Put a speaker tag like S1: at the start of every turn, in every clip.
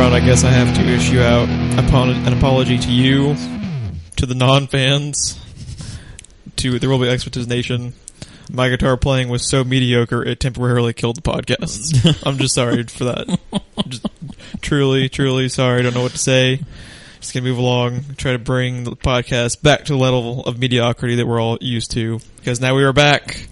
S1: run, I guess I have to issue out an apology to you, to the non-fans, to the Roll Expertise Nation. My guitar playing was so mediocre, it temporarily killed the podcast. I'm just sorry for that. Just truly, truly sorry. I don't know what to say. Just gonna move along, try to bring the podcast back to the level of mediocrity that we're all used to. Because now we are back.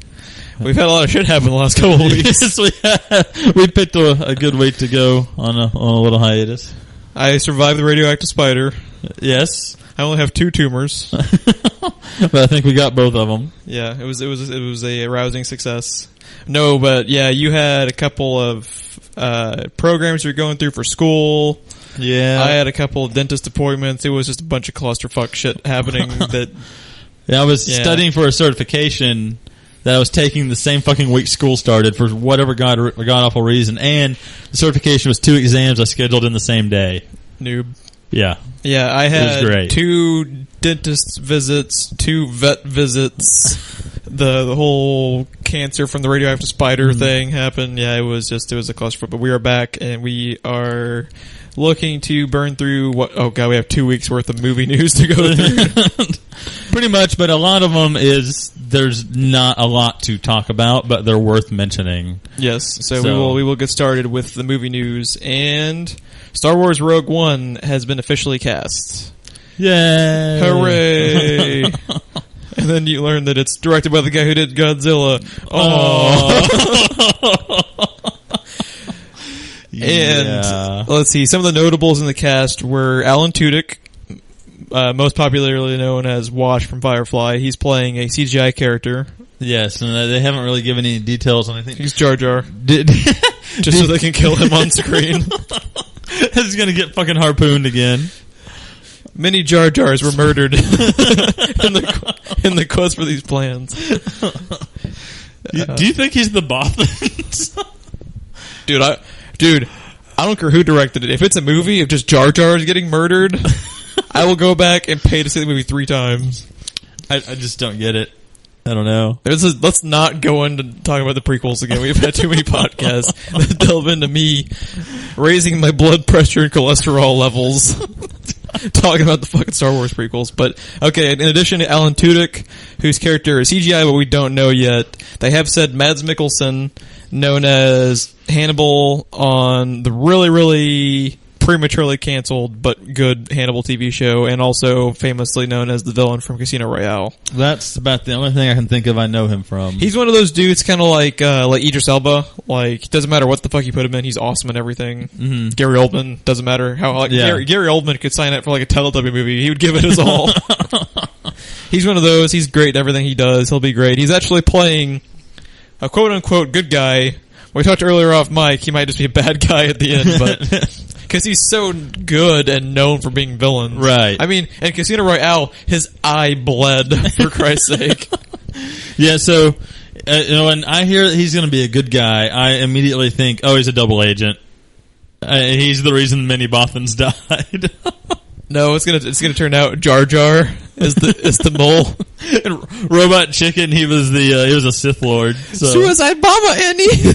S1: We've had a lot of shit happen the last couple of weeks.
S2: Yes, we picked a good week to go on a little hiatus.
S1: I survived the radioactive spider.
S2: Yes.
S1: I only have 2 tumors.
S2: But I think we got both of them.
S1: Yeah, it was a rousing success. No, but yeah, you had a couple of programs you were going through for school.
S2: Yeah.
S1: I had a couple of dentist appointments. It was just a bunch of clusterfuck shit happening that...
S2: Yeah, I was studying for a certification that I was taking the same fucking week school started for whatever god awful reason, and the certification was 2 exams I scheduled in the same day.
S1: Noob.
S2: Yeah.
S1: Yeah, I had
S2: great.
S1: 2 dentist visits, 2 vet visits. The whole cancer from the radioactive spider thing happened. Yeah, it was a clusterfuck. But we are back, and we are looking to burn through we have 2 weeks worth of movie news to go through.
S2: Pretty much, but a lot of them there's not a lot to talk about, but they're worth mentioning.
S1: Yes, so we will get started with the movie news, and Star Wars Rogue One has been officially cast.
S2: Yay!
S1: Hooray! And then you learn that it's directed by the guy who did Godzilla. Oh. And let's see, some of the notables in the cast were Alan Tudyk, most popularly known as Wash from Firefly. He's playing a CGI character.
S2: Yes, and they haven't really given any details on anything.
S1: He's Jar Jar. Just so they can kill him on screen.
S2: He's gonna get fucking harpooned again.
S1: Many Jar Jars were murdered in the quest for these plans.
S2: Do you think he's the Bothans?
S1: Dude, I don't care who directed it. If it's a movie of just Jar Jar is getting murdered, I will go back and pay to see the movie 3 times.
S2: I just don't get it. I don't know.
S1: Let's not go into talking about the prequels again. We've had too many podcasts that delve into me raising my blood pressure and cholesterol levels talking about the fucking Star Wars prequels. But, okay, in addition to Alan Tudyk, whose character is CGI, but we don't know yet, they have said Mads Mikkelsen, known as Hannibal on the really, really prematurely canceled but good Hannibal TV show, and also famously known as the villain from Casino Royale.
S2: That's about the only thing I can think of I know him from.
S1: He's one of those dudes kind of like Idris Elba. Like, doesn't matter what the fuck you put him in, he's awesome in everything. Mm-hmm. Gary Oldman, doesn't matter how... Gary Oldman could sign up for like a Teletubby movie. He would give it his all. He's one of those. He's great at everything he does. He'll be great. He's actually playing a quote-unquote good guy. We talked earlier off mic, he might just be a bad guy at the end, but... Because he's so good and known for being villain.
S2: Right.
S1: I mean, in Casino Royale, his eye bled, for Christ's sake.
S2: Yeah, so, when I hear that he's going to be a good guy, I immediately think, he's a double agent. He's the reason many Bothans died.
S1: No, it's gonna turn out Jar Jar is the mole.
S2: And Robot Chicken, he was a Sith Lord. So.
S1: Suicide Bomber, Andy!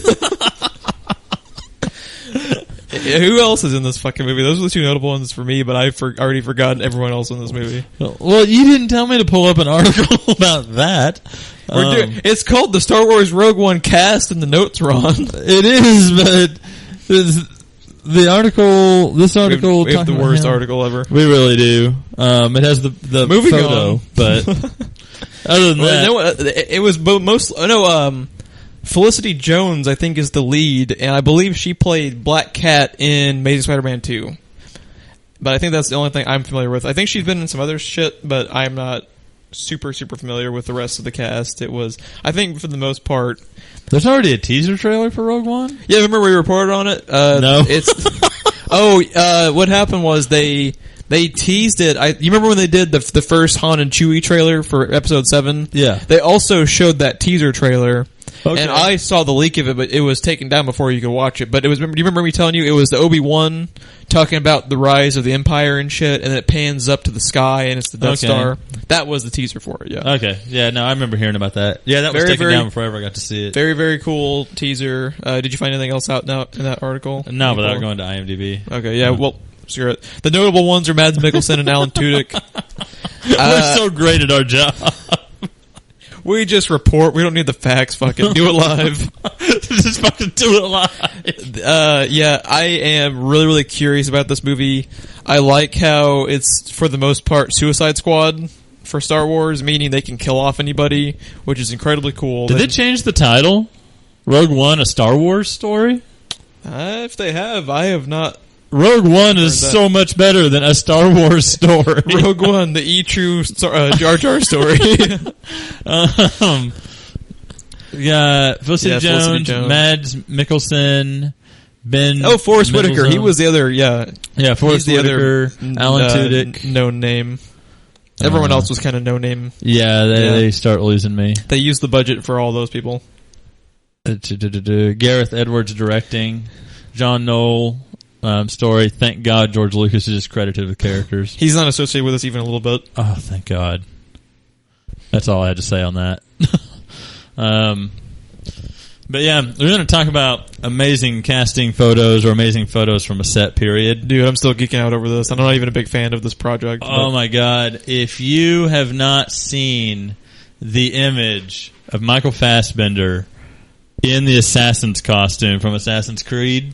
S1: Who else is in this fucking movie? Those are the 2 notable ones for me, but I've already forgotten everyone else in this movie.
S2: Well, you didn't tell me to pull up an article about that.
S1: It's called the Star Wars Rogue One cast, and the notes are on.
S2: It is, but this article
S1: we have the worst article ever.
S2: We really do. It has the
S1: movie
S2: photo, but other than that,
S1: it was Felicity Jones, I think, is the lead, and I believe she played Black Cat in Amazing Spider-Man 2. But I think that's the only thing I'm familiar with. I think she's been in some other shit, but I'm not super, super familiar with the rest of the cast. It was, I think, for the most part...
S2: There's already a teaser trailer for Rogue One?
S1: Yeah, remember we reported on it?
S2: No.
S1: What happened was they teased it. You remember when they did the first Han and Chewie trailer for Episode 7?
S2: Yeah.
S1: They also showed that teaser trailer,
S2: Okay.
S1: And I saw the leak of it, but it was taken down before you could watch it. But it was. Do you remember me telling you it was the Obi-Wan talking about the rise of the Empire and shit, and then it pans up to the sky and it's the Death Star. That was the teaser for it. Yeah.
S2: Okay. Yeah. No, I remember hearing about that. Yeah, that was taken down before I ever got to see it.
S1: Very, very cool teaser. Did you find anything else out now in that article?
S2: No, without going to IMDb.
S1: Okay. Yeah. Well, screw it. The notable ones are Mads Mikkelsen and Alan Tudyk.
S2: We're so great at our job.
S1: We just report. We don't need the facts. Fucking do it live.
S2: Just fucking do it live.
S1: Yeah, I am really, really curious about this movie. I like how it's, for the most part, Suicide Squad for Star Wars, meaning they can kill off anybody, which is incredibly cool.
S2: Did they change the title? Rogue One, a Star Wars story?
S1: If they have, I have not.
S2: Rogue One is so much better than a Star Wars story.
S1: Rogue One, the E-True Jar Jar story.
S2: Yeah, Felicity Jones, Mads Mikkelsen, Ben.
S1: Oh, Forrest Whitaker. He was the other. Yeah,
S2: Forrest Whitaker, Alan Tudyk,
S1: no name. Everyone else was kind of no name.
S2: Yeah, they start losing me.
S1: They used the budget for all those people.
S2: Gareth Edwards directing, John Knoll. Story. Thank God George Lucas is just credited with characters.
S1: He's not associated with us even a little bit.
S2: Oh, thank God. That's all I had to say on that. But yeah, we're going to talk about amazing casting photos or amazing photos from a set period.
S1: Dude, I'm still geeking out over this. I'm not even a big fan of this project.
S2: Oh my God. If you have not seen the image of Michael Fassbender in the assassin's costume from Assassin's Creed,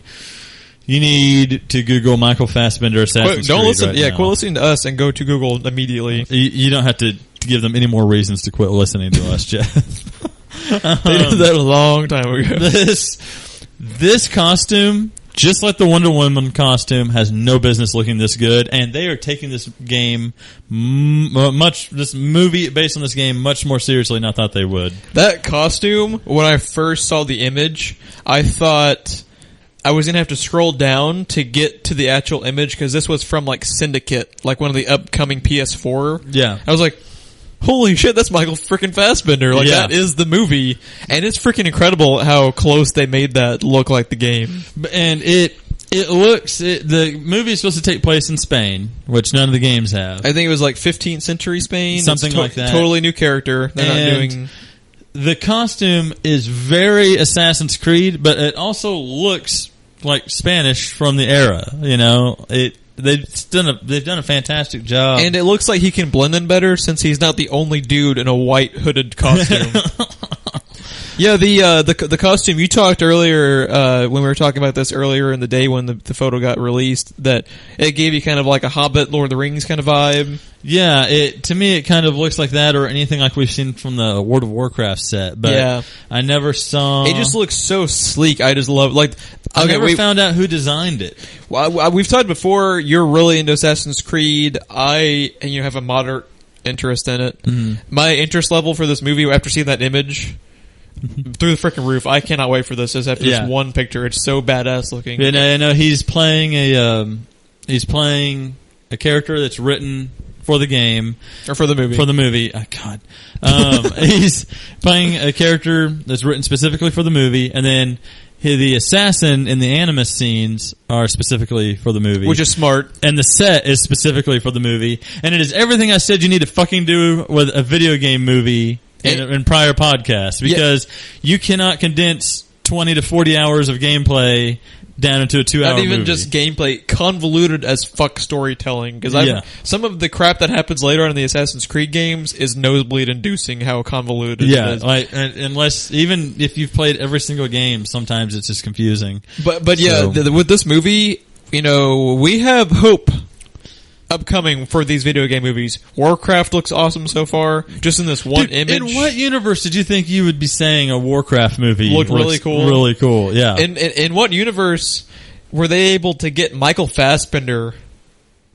S2: you need to Google Michael Fassbender Assassin's Creed.
S1: Listen.
S2: Right
S1: Yeah,
S2: now.
S1: quit listening to us and go to Google immediately.
S2: You don't have to give them any more reasons to quit listening to us, Jeff.
S1: They did that a long time ago.
S2: This costume, just like the Wonder Woman costume, has no business looking this good, and they are taking this game this movie based on this game much more seriously than I thought they would.
S1: That costume, when I first saw the image, I thought I was going to have to scroll down to get to the actual image, because this was from, like, Syndicate, like one of the upcoming PS4.
S2: Yeah.
S1: I was like, holy shit, that's Michael freaking Fassbender. Like, that is the movie. And it's freaking incredible how close they made that look like the game.
S2: And the movie is supposed to take place in Spain, which none of the games have.
S1: I think it was like 15th century Spain.
S2: Something like that.
S1: Totally new character. They're not doing...
S2: The costume is very Assassin's Creed, but it also looks like Spanish from the era. You know, they've done a fantastic job,
S1: and it looks like he can blend in better since he's not the only dude in a white hooded costume. Yeah, the costume you talked earlier when we were talking about this earlier in the day when the photo got released, that it gave you kind of like a Hobbit, Lord of the Rings kind of vibe.
S2: Yeah, to me it kind of looks like that, or anything like we've seen from the World of Warcraft set. But yeah. I never saw.
S1: It just looks so sleek. I just love
S2: I never found out who designed it.
S1: Well, we've talked before. You're really into Assassin's Creed. And you have a moderate interest in it. Mm-hmm. My interest level for this movie after seeing that image. Through the freaking roof. I cannot wait for this. Just after this one picture, it's so badass looking.
S2: Yeah, I know he's playing a character that's written for the game
S1: or for the movie.
S2: For the movie, oh, God, he's playing a character that's written specifically for the movie, and then the assassin in the Animus scenes are specifically for the movie,
S1: which is smart.
S2: And the set is specifically for the movie, and it is everything I said you need to fucking do with a video game movie. In prior podcasts, because you cannot condense 20 to 40 hours of gameplay down into a 2-hour movie.
S1: Not even just gameplay, convoluted as fuck storytelling. Because some of the crap that happens later on in the Assassin's Creed games is nosebleed inducing how convoluted it is.
S2: Unless, even if you've played every single game, sometimes it's just confusing.
S1: But with this movie, we have hope upcoming for these video game movies. Warcraft looks awesome so far. Just in this one image.
S2: In what universe did you think you would be saying a Warcraft movie
S1: looked really cool?
S2: Really cool, yeah.
S1: In what universe were they able to get Michael Fassbender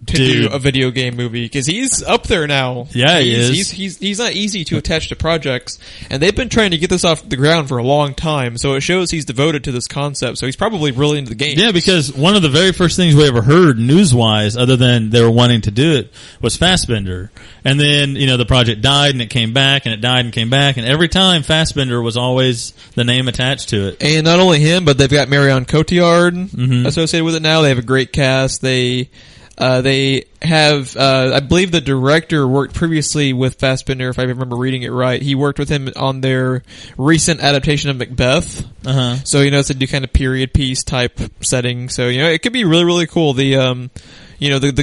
S1: to do a video game movie, because he's up there now.
S2: Yeah, he is.
S1: He's not easy to attach to projects, and they've been trying to get this off the ground for a long time, so it shows he's devoted to this concept, so he's probably really into the game.
S2: Yeah, because one of the very first things we ever heard news-wise, other than they were wanting to do it, was Fassbender. And then, the project died, and it came back, and it died and came back, and every time Fassbender was always the name attached to it.
S1: And not only him, but they've got Marion Cotillard associated with it now. They have a great cast. They have, I believe the director worked previously with Fassbender, if I remember reading it right. He worked with him on their recent adaptation of Macbeth. So, it's a new kind of period piece type setting. So, it could be really, really cool. The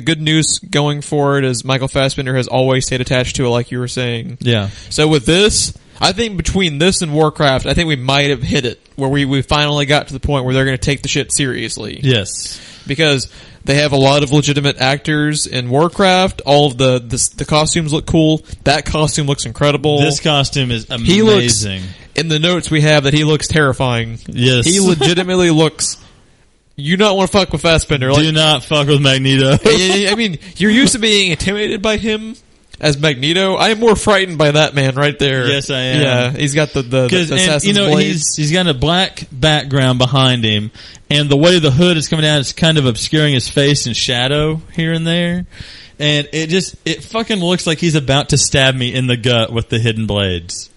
S1: good news going forward is Michael Fassbender has always stayed attached to it, like you were saying.
S2: Yeah.
S1: So with this, I think between this and Warcraft, I think we might have hit it, where we finally got to the point where they're going to take the shit seriously.
S2: Yes.
S1: Because they have a lot of legitimate actors in Warcraft. All of the costumes look cool. That costume looks incredible.
S2: This costume is amazing.
S1: He looks, in the notes we have, that he looks terrifying.
S2: Yes.
S1: He legitimately looks... You don't want to fuck with Fassbender.
S2: Do not fuck with Magneto.
S1: I mean, you're used to being intimidated by him as Magneto. I am more frightened by that man right there.
S2: Yes, I am.
S1: Yeah, he's got the assassin's blades.
S2: He's got a black background behind him, and the way the hood is coming down is kind of obscuring his face in shadow here and there. And it fucking looks like he's about to stab me in the gut with the hidden blades.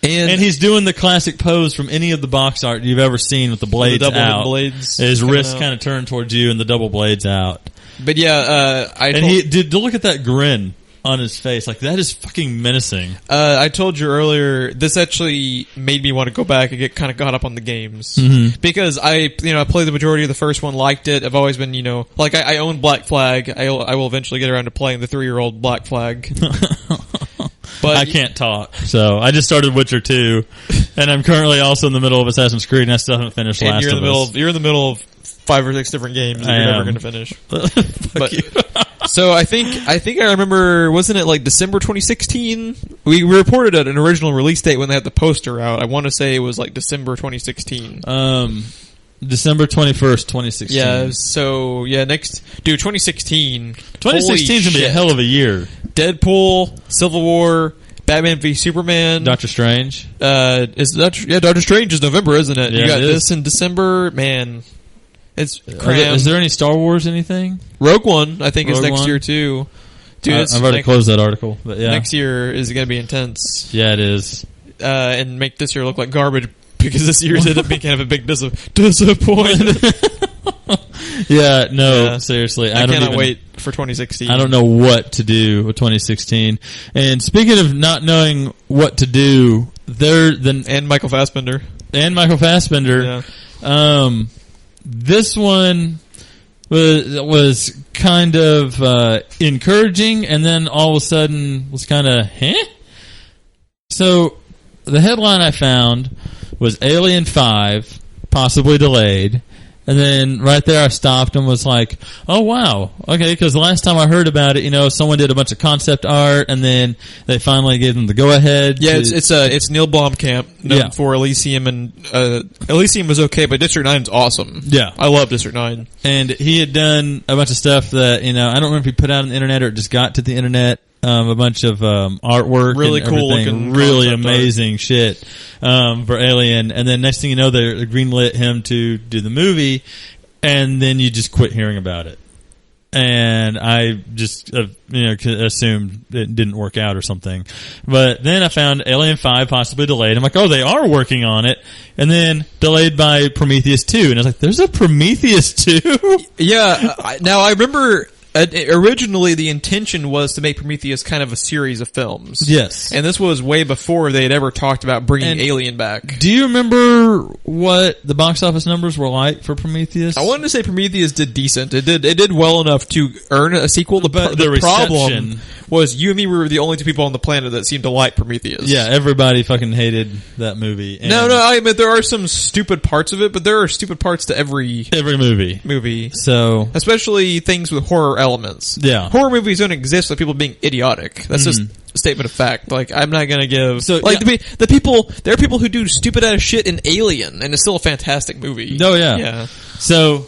S2: And he's doing the classic pose from any of the box art you've ever seen with the blades out. His wrists kind of turned towards you and the double blades out.
S1: But yeah,
S2: look at that grin on his face. Like, that is fucking menacing.
S1: I told you earlier, this actually made me want to go back and get kind of caught up on the games. Because I played the majority of the first one, liked it. I've always been, I own Black Flag. I will eventually get around to playing the 3-year-old Black Flag. But
S2: I can't talk, so I just started Witcher 2, and I'm currently also in the middle of Assassin's Creed, and I still haven't finished Last of Us.
S1: You're in the middle of 5 or 6 different games that you're never going to finish.
S2: Fuck you.
S1: So I think I remember, wasn't it like December 2016? We reported an original release date when they had the poster out. I want to say it was like December 2016.
S2: December 21st, 2016.
S1: Yeah, so, 2016.
S2: 2016 is going to be a hell of a year.
S1: Deadpool, Civil War, Batman v Superman.
S2: Doctor Strange.
S1: Doctor Strange is November, isn't it?
S2: Yeah,
S1: you got this in December, man. It's crammed.
S2: Is there any Star Wars anything?
S1: Rogue One, I think, is next year, too. Dude,
S2: I've already closed that article, but yeah.
S1: Next year is going to be intense.
S2: Yeah, it is.
S1: And make this year look like garbage, because this year's ended up being kind of a big disappointment.
S2: Seriously.
S1: I cannot wait for 2016.
S2: I don't know what to do with 2016. And speaking of not knowing what to do,
S1: and Michael Fassbender.
S2: This one was kind of encouraging, and then all of a sudden was kind of, So, the headline I found was Alien 5, possibly delayed. And then right there I stopped and was like, oh wow, okay, because the last time I heard about it, someone did a bunch of concept art and then they finally gave them the go-ahead.
S1: Yeah, it's Neil Blomkamp, known for Elysium, and Elysium was okay, but District 9's awesome.
S2: Yeah.
S1: I love District 9.
S2: And he had done a bunch of stuff that, I don't remember if he put out on the internet or it just got to the internet. A bunch of artwork,
S1: really
S2: and
S1: cool
S2: everything.
S1: looking,
S2: really amazing art. Shit for Alien. And then next thing you know, they greenlit him to do the movie, and then you just quit hearing about it. And I just assumed it didn't work out or something. But then I found Alien 5 possibly delayed. I'm like, oh, they are working on it. And then delayed by Prometheus 2. And I was like, there's a Prometheus 2?
S1: Yeah. Now I remember. Originally, the intention was to make Prometheus kind of a series of films.
S2: Yes.
S1: And this was way before they had ever talked about bringing Alien back.
S2: Do you remember what the box office numbers were like for Prometheus?
S1: I wanted to say Prometheus did decent. It did well enough to earn a sequel. The problem was you and me were the only two people on the planet that seemed to like Prometheus.
S2: Yeah, everybody fucking hated that movie.
S1: No, I admit there are some stupid parts of it, but there are stupid parts to every movie.
S2: So,
S1: especially things with horror elements.
S2: Yeah.
S1: Horror movies don't exist with people being idiotic. That's just a statement of fact. Like, I'm not gonna give... So, like, there are people who do stupid ass shit in Alien, and it's still a fantastic movie.
S2: Oh, yeah. So,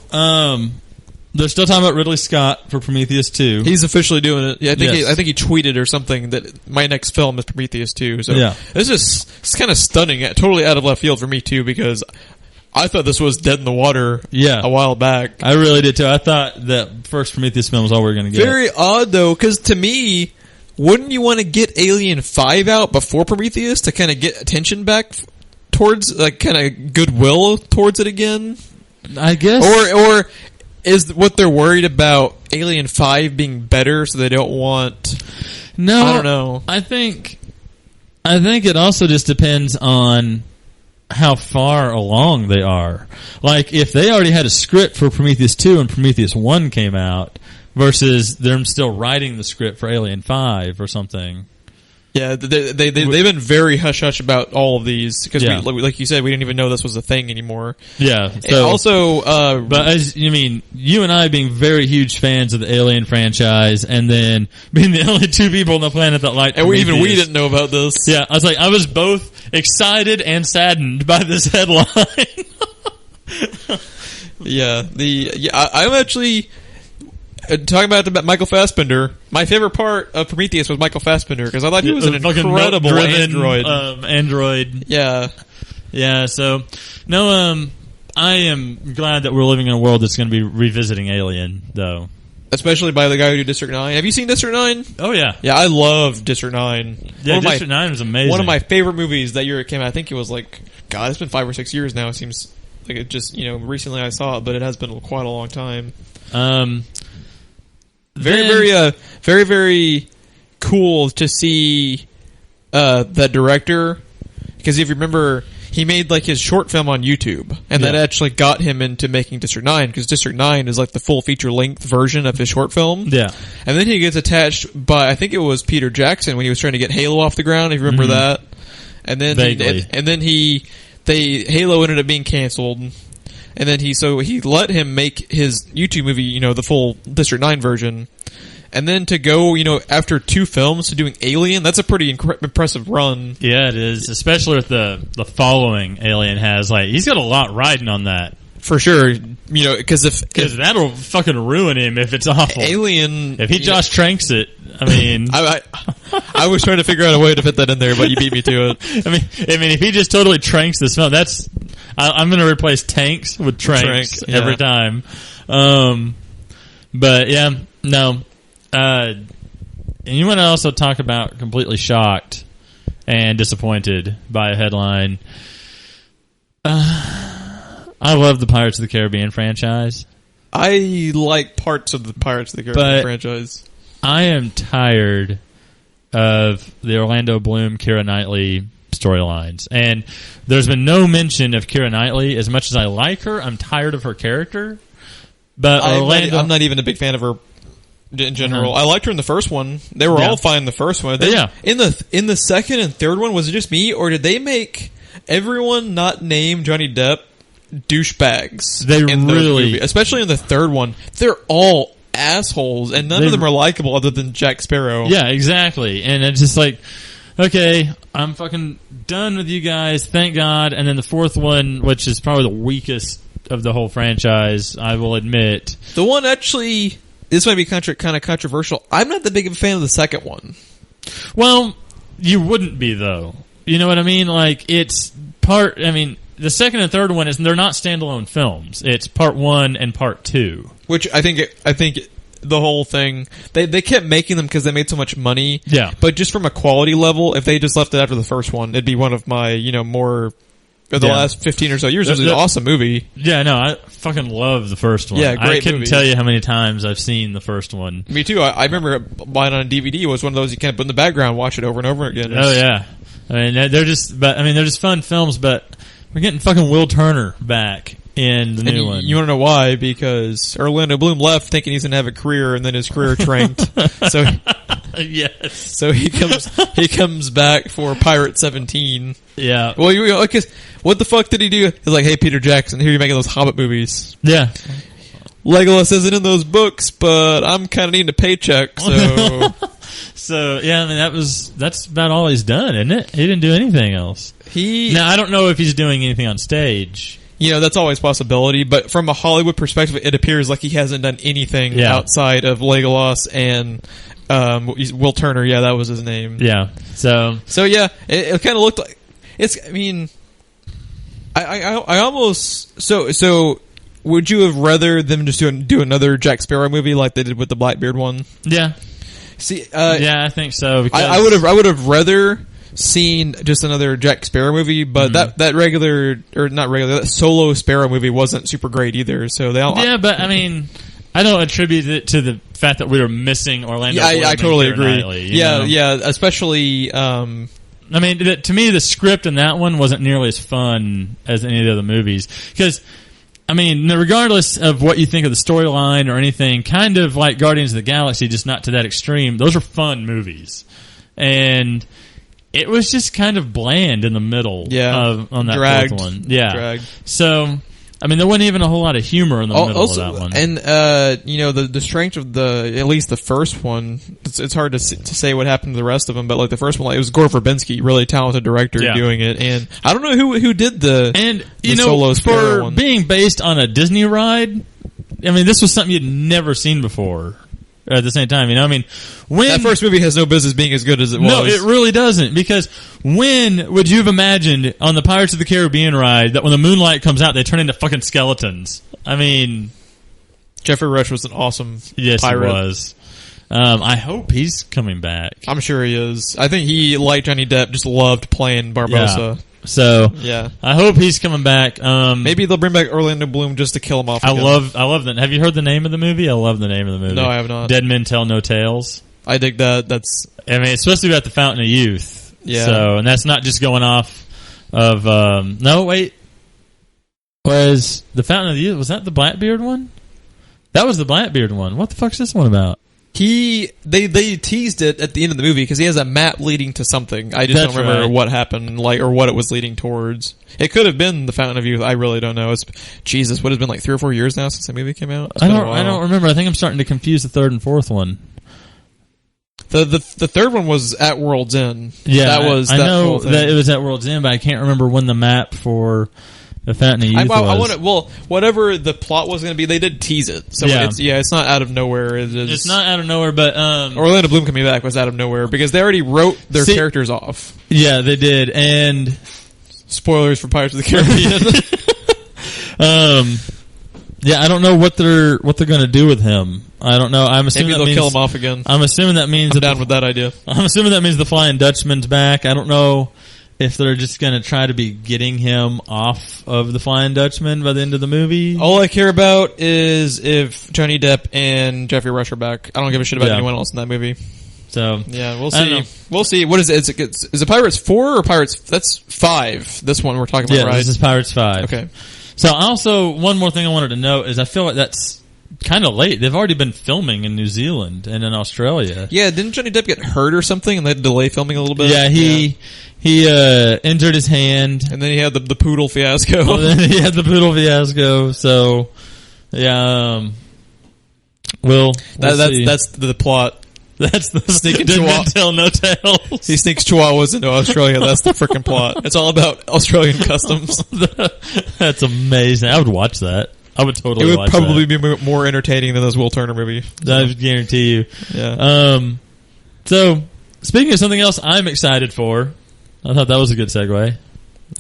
S2: they're still talking about Ridley Scott for Prometheus 2.
S1: He's officially doing it. Yeah, I think
S2: Yes.
S1: I think he tweeted or something that my next film is Prometheus 2. So
S2: Yeah.
S1: it's kind of stunning, totally out of left field for me too, because I thought this was dead in the water
S2: Yeah.
S1: a while back.
S2: I really did too. I thought that first Prometheus film was all we were going to get.
S1: Very odd though, because to me, wouldn't you want to get Alien 5 out before Prometheus to kind of get attention back towards, like, kind of goodwill towards it again?
S2: I guess.
S1: Or is what they're worried about Alien 5 being better, so they don't want...
S2: No,
S1: I don't know.
S2: I think it also just depends on how far along they are. Like, if they already had a script for Prometheus 2 and Prometheus 1 came out, versus them still writing the script for Alien 5 or something.
S1: Yeah, they've been very hush-hush about all of these, because
S2: Yeah.
S1: like you said, we didn't even know this was a thing anymore.
S2: Yeah.
S1: And
S2: So,
S1: also...
S2: but as you mean, you and I being very huge fans of the Alien franchise, and then being the only two people on the planet that like
S1: and we
S2: Prometheus.
S1: didn't know about this.
S2: Yeah, I was both excited and saddened by this headline.
S1: Yeah, I'm actually... talking about Michael Fassbender, my favorite part of Prometheus was Michael Fassbender, because I thought he was an
S2: Fucking
S1: incredible
S2: milk-driven,
S1: android.
S2: Android.
S1: Yeah.
S2: Yeah, so, no, I am glad that we're living in a world that's going to be revisiting Alien, though.
S1: Especially by the guy who did District 9. Have you seen District 9?
S2: Oh, yeah.
S1: Yeah, I love District 9.
S2: Yeah, District 9 was amazing.
S1: One of my favorite movies that year it came out. I think it was like, God, it's been 5 or 6 years now. It seems like it just, recently I saw it, but it has been quite a long time. Very, very cool to see that director, because if you remember, he made like his short film on YouTube, and that actually got him into making District 9, because District 9 is like the full feature length version of his short film.
S2: Yeah.
S1: And then he gets attached by, I think it was Peter Jackson, when he was trying to get Halo off the ground, if you remember that. And then Halo ended up being canceled. And then he let him make his YouTube movie, the full District 9 version. And then to go, after 2 films to doing Alien, that's a pretty impressive run.
S2: Yeah, it is. Especially with the following Alien has. Like, he's got a lot riding on that.
S1: For sure. Because
S2: that'll fucking ruin him if it's awful.
S1: Alien...
S2: If he Josh Tranks it, I mean...
S1: I was trying to figure out a way to fit that in there, but you beat me to it.
S2: I mean, if he just totally tranks this film, I'm going to replace tanks with tranks every time. But yeah, no. And you want to also talk about completely shocked and disappointed by a headline. I love the Pirates of the Caribbean franchise.
S1: I like parts of the Pirates of the Caribbean franchise.
S2: I am tired of the Orlando Bloom, Keira Knightley storylines. And there's been no mention of Keira Knightley. As much as I like her, I'm tired of her character. But
S1: I'm not even a big fan of her in general. I liked her in the first one. They were all fine in the first one. In the second and third one, was it just me, or did they make everyone not named Johnny Depp douchebags?
S2: They really...
S1: Especially in the third one. They're all assholes, and none of them are likable other than Jack Sparrow.
S2: Yeah, exactly. And it's just like, okay, I'm fucking done with you guys, thank God. And then the fourth one, which is probably the weakest of the whole franchise, I will admit.
S1: The one actually, this might be kind of controversial, I'm not that big of a fan of the second one.
S2: Well, you wouldn't be, though. You know what I mean? Like, it's the second and third one they're not standalone films. It's part 1 and part 2. Which
S1: I think the whole thing, they kept making them because they made so much money.
S2: Yeah.
S1: But just from a quality level, if they just left it after the first one, it'd be one of my, more, the last 15 or so years. It was an awesome movie.
S2: Yeah, no, I fucking love the first one.
S1: Yeah, great
S2: I couldn't
S1: movie.
S2: tell you how many times I've seen the first one.
S1: Me too. I remember buying it on DVD. It was one of those you can't put in the background, watch it over and over again.
S2: Oh yeah. I mean, they're just fun films, but we're getting fucking Will Turner back in the new one.
S1: You want to know why? Because Orlando Bloom left thinking he's going to have a career, and then his career tranked. So
S2: yes.
S1: So he comes back for Pirate 17.
S2: Yeah.
S1: Well, what the fuck did he do? He's like, hey, Peter Jackson, here you're making those Hobbit movies.
S2: Yeah.
S1: Legolas isn't in those books, but I'm kind of needing a paycheck, so...
S2: So, yeah, I mean, that's about all he's done, isn't it? He didn't do anything else.
S1: Now,
S2: I don't know if he's doing anything on stage.
S1: that's always a possibility. But from a Hollywood perspective, it appears like he hasn't done anything outside of Legolas and Will Turner. Yeah, that was his name.
S2: Yeah. So
S1: yeah, it kind of looked like it's. I mean, I almost so. Would you have rather them just do another Jack Sparrow movie like they did with the Blackbeard one?
S2: Yeah.
S1: See,
S2: I think so. Because
S1: I would have rather seen just another Jack Sparrow movie, but that solo Sparrow movie wasn't super great either. So they all
S2: but I mean, I don't attribute it to the fact that we were missing Orlando.
S1: Yeah, I totally agree.
S2: Knightley,
S1: yeah, especially.
S2: I mean, to me, the script in that one wasn't nearly as fun as any of the other movies because. I mean, regardless of what you think of the storyline or anything, kind of like Guardians of the Galaxy, just not to that extreme, those are fun movies. And it was just kind of bland in the middle on that fourth one. Yeah.
S1: Dragged.
S2: So, I mean, there wasn't even a whole lot of humor in the middle of that one.
S1: And, the strength of at least the first one, it's hard to say what happened to the rest of them, but like the first one, like, it was Gore Verbinski, really talented director doing it. And I don't know who did solo Sparrow one.
S2: Being based on a Disney ride, I mean, this was something you'd never seen before. At the same time, I mean, when
S1: that first movie has no business being as good as it was.
S2: No, it really doesn't. Because when would you have imagined on the Pirates of the Caribbean ride that when the moonlight comes out, they turn into fucking skeletons? I mean,
S1: Jeffrey Rush was an awesome
S2: yes,
S1: pirate.
S2: He was. I hope he's coming back.
S1: I'm sure he is. I think he, like Johnny Depp, just loved playing Barbossa.
S2: Yeah. So I hope he's coming back.
S1: Maybe they'll bring back Orlando Bloom just to kill him off.
S2: I love that. Have you heard the name of the movie? I love the name of the movie.
S1: No, I have not.
S2: Dead Men Tell No Tales.
S1: I dig that.
S2: I mean, it's supposed to be about the Fountain of Youth.
S1: Yeah.
S2: So, and that's not just going off of. No, wait. Was the Fountain of Youth? Was that the Blackbeard one? That was the Blackbeard one. What the fuck's this one about?
S1: They teased it at the end of the movie because he has a map leading to something. I just don't remember what happened, or what it was leading towards. It could have been the Fountain of Youth. I really don't know. It's Jesus. What has been like 3 or 4 years now since that movie came out?
S2: I don't remember. I think I'm starting to confuse the third and fourth one.
S1: The third one was at World's End.
S2: Yeah, I know that it was at World's End, but I can't remember when the map for the Fountain of Youth was.
S1: Whatever the plot was going to be, they did tease it. So it's not out of nowhere.
S2: It's not out of nowhere, but
S1: Orlando Bloom coming back was out of nowhere because they already wrote their characters off.
S2: Yeah, they did, and
S1: spoilers for Pirates of the Caribbean.
S2: Yeah, I don't know what they're going to do with him. I don't know. I'm assuming
S1: maybe they'll kill him off again.
S2: I'm assuming that means
S1: I'm down with that idea.
S2: I'm assuming that means the Flying Dutchman's back. I don't know if they're just going to try to be getting him off of the Flying Dutchman by the end of the movie.
S1: All I care about is if Johnny Depp and Jeffrey Rush are back. I don't give a shit about anyone else in that movie.
S2: So
S1: yeah, we'll see. We'll see. What is it? Is it Pirates 4 or Pirates? That's 5. This one we're talking about, right?
S2: This is Pirates 5.
S1: Okay.
S2: So also, one more thing I wanted to note is I feel like that's kind of late. They've already been filming in New Zealand and in Australia.
S1: Yeah, didn't Johnny Depp get hurt or something and they had to delay filming a little bit?
S2: Yeah, he injured his hand.
S1: And then he had the poodle fiasco.
S2: Then he had the poodle fiasco, so yeah, we'll see.
S1: That's the plot.
S2: That's the
S1: sneaking chihuahua.
S2: Tell no tales.
S1: He sneaks chihuahuas into Australia. That's the freaking plot. It's all about Australian customs.
S2: That's amazing. I would watch that. I would totally watch that.
S1: It would probably be more entertaining than this Will Turner movie.
S2: I guarantee you.
S1: Yeah.
S2: So, speaking of something else I'm excited for, I thought that was a good segue.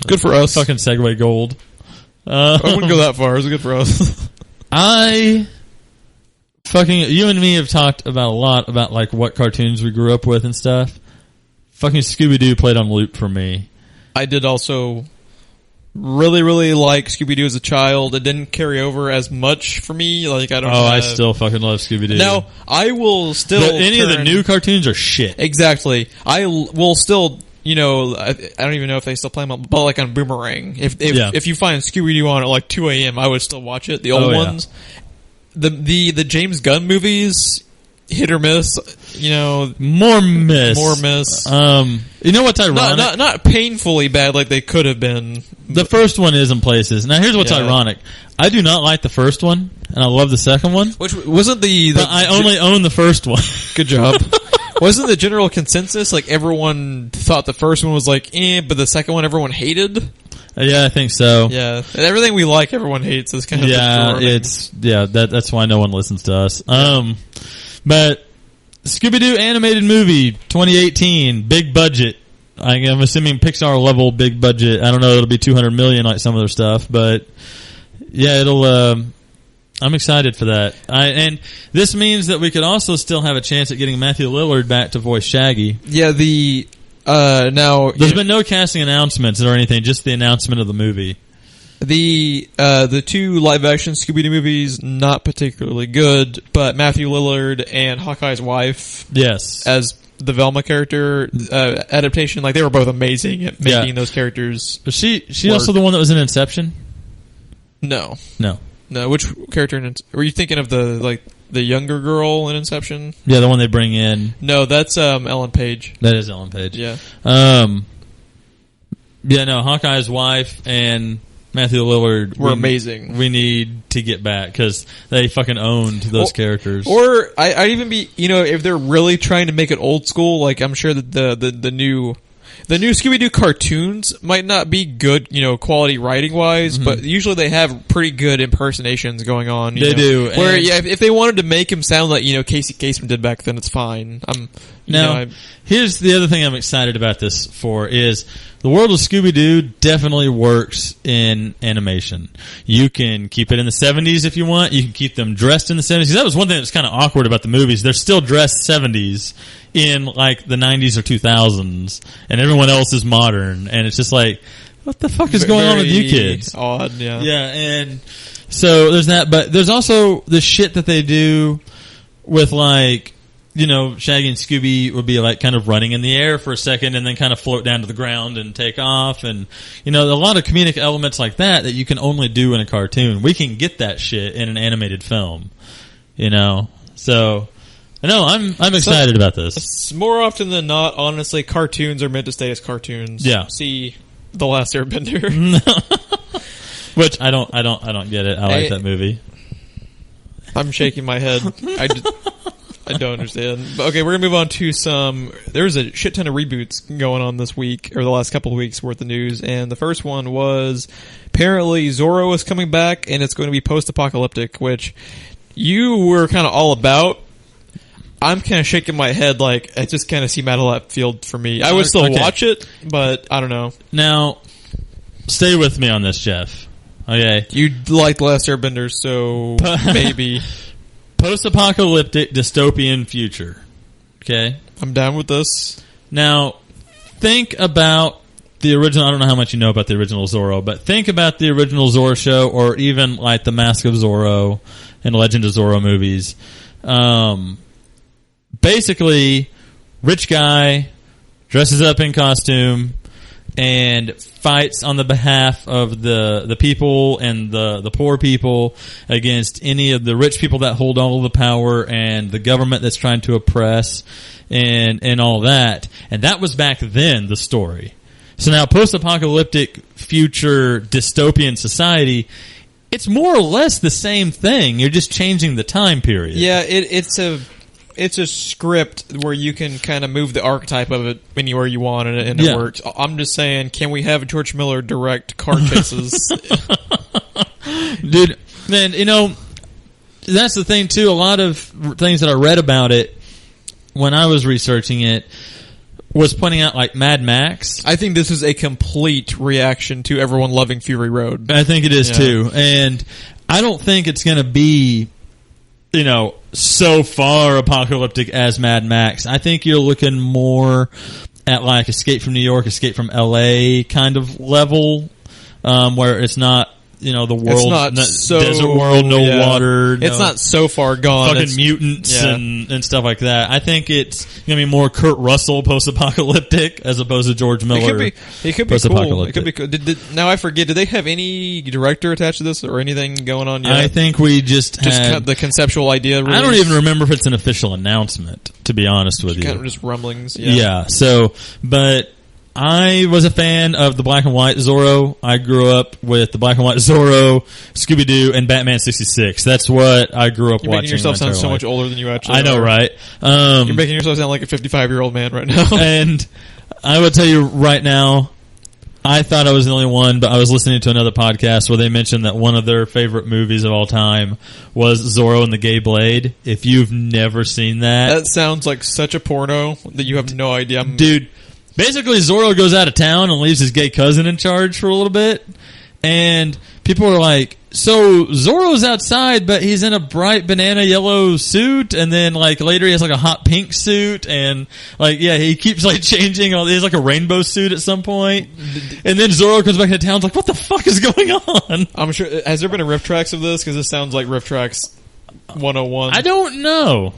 S1: Good for us.
S2: Fucking segue gold.
S1: I wouldn't go that far. It was good for us.
S2: You and me have talked about a lot about like what cartoons we grew up with and stuff. Fucking Scooby Doo played on loop for me.
S1: I did also really, really like Scooby Doo as a child. It didn't carry over as much for me. Like I don't.
S2: I still fucking love Scooby Doo.
S1: Now I will still.
S2: But any of the new cartoons are shit.
S1: Exactly. I will still. I don't even know if they still play them, but like on Boomerang. If you find Scooby Doo on at like 2 a.m., I would still watch it. The old ones. The James Gunn movies, hit or miss,
S2: more miss. You know what's ironic?
S1: Not painfully bad like they could have been.
S2: The first one is in places. Now here's what's ironic. I do not like the first one, and I love the second one.
S1: Which wasn't but
S2: I only own the first one.
S1: Good job. Wasn't the general consensus like everyone thought the first one was like but the second one everyone hated?
S2: Yeah, I think so.
S1: Yeah, and everything we like, everyone hates. Is kind of
S2: that's why no one listens to us. But Scooby Doo animated movie 2018, big budget. I'm assuming Pixar level big budget. I don't know, it'll be 200 million like some of their stuff, but yeah, it'll. I'm excited for that. And this means that we could also still have a chance at getting Matthew Lillard back to voice Shaggy.
S1: Yeah, now
S2: there's been no casting announcements or anything, just the announcement of the movie.
S1: The two live action Scooby Doo movies not particularly good, but Matthew Lillard and Hawkeye's wife,
S2: yes,
S1: as the Velma character adaptation, like they were both amazing at making those characters.
S2: Was she also the one that was in Inception?
S1: No. Which character? Were you thinking of the younger girl in Inception?
S2: Yeah, the one they bring in.
S1: No, that's Ellen Page.
S2: That is Ellen Page.
S1: Yeah.
S2: Hawkeye's wife and Matthew Lillard
S1: were amazing. We
S2: need to get back because they fucking owned those characters.
S1: Or I'd even be, if they're really trying to make it old school, like I'm sure that the new Scooby-Doo cartoons might not be good, quality writing-wise, but usually they have pretty good impersonations going on.
S2: They do.
S1: Where, if they wanted to make him sound like, Casey Kasem did back then, it's fine.
S2: Here's the other thing I'm excited about this for is the world of Scooby-Doo definitely works in animation. You can keep it in the 70s if you want. You can keep them dressed in the 70s. That was one thing that's kind of awkward about the movies. They're still dressed 70s in like the 90s or 2000s, and everyone else is modern. And it's just like, what the fuck is going on with you kids?
S1: Odd, yeah.
S2: Yeah, and so there's that. But there's also the shit that they do with like, Shaggy and Scooby would be like kind of running in the air for a second and then kind of float down to the ground and take off. And, a lot of comedic elements like that you can only do in a cartoon. We can get that shit in an animated film, So, I'm excited about this.
S1: More often than not, honestly, cartoons are meant to stay as cartoons.
S2: Yeah.
S1: See The Last Airbender.
S2: Which I don't get it. I like that movie.
S1: I'm shaking my head. I don't understand. But okay, we're going to move on to there's a shit ton of reboots going on this week, or the last couple of weeks worth of news, and the first one was apparently ZORRO is coming back, and it's going to be post-apocalyptic, which you were kind of all about. I'm kind of shaking my head like, I just kind of see out of left field for me. I would still watch it, but I don't know.
S2: Now, stay with me on this, Jeff. Okay.
S1: You like Last Airbender, so maybe...
S2: Post-apocalyptic dystopian future. Okay?
S1: I'm down with this.
S2: Now, think about the original... I don't know how much you know about the original Zorro, but think about the original Zorro show, or even like the Mask of Zorro and Legend of Zorro movies. Basically, rich guy dresses up in costume and fights on the behalf of the people and the poor people against any of the rich people that hold all of the power and the government that's trying to oppress and all that. And that was back then the story. So now post-apocalyptic future dystopian society, it's more or less the same thing. You're just changing the time period.
S1: Yeah, it's a script where you can kind of move the archetype of it anywhere you want, and it works. I'm just saying, can we have George Miller direct car chases?
S2: Dude, man, that's the thing too. A lot of things that I read about it when I was researching it was pointing out like Mad Max.
S1: I think this is a complete reaction to everyone loving Fury Road.
S2: I think it is too. And I don't think it's going to be, so far apocalyptic as Mad Max. I think you're looking more at like Escape from New York, Escape from LA kind of level, where it's not, the world, desert world, no water.
S1: It's not so far gone.
S2: Fucking mutants and stuff like that. I think it's going to be more Kurt Russell post-apocalyptic as opposed to George Miller.
S1: It could be cool. It could be cool. Now I forget. Did they have any director attached to this or anything going on yet?
S2: I think we just had
S1: the conceptual idea. Release.
S2: I don't even remember if it's an official announcement, to be honest with you.
S1: Kind of just rumblings.
S2: Yeah. So, but I was a fan of the black and white Zorro. I grew up with the black and white Zorro, Scooby-Doo, and Batman 66. That's what I grew up watching.
S1: You're making yourself sound so much older than you actually
S2: I know,
S1: are.
S2: right?
S1: You're making yourself sound like a 55-year-old man right now.
S2: And I would tell you right now, I thought I was the only one, but I was listening to another podcast where they mentioned that one of their favorite movies of all time was Zorro and the Gay Blade. If you've never seen
S1: That sounds like such a porno that you have no idea.
S2: Dude, basically Zorro goes out of town and leaves his gay cousin in charge for a little bit, and people are like, so Zorro's outside, but he's in a bright banana yellow suit, and then like later he has like a hot pink suit, and like he keeps like changing. He has like a rainbow suit at some point, and then Zorro comes back into town. Like, what the fuck is going on?
S1: I'm sure. Has there been a riff tracks of this? Because this sounds like riff tracks 101.
S2: I don't know.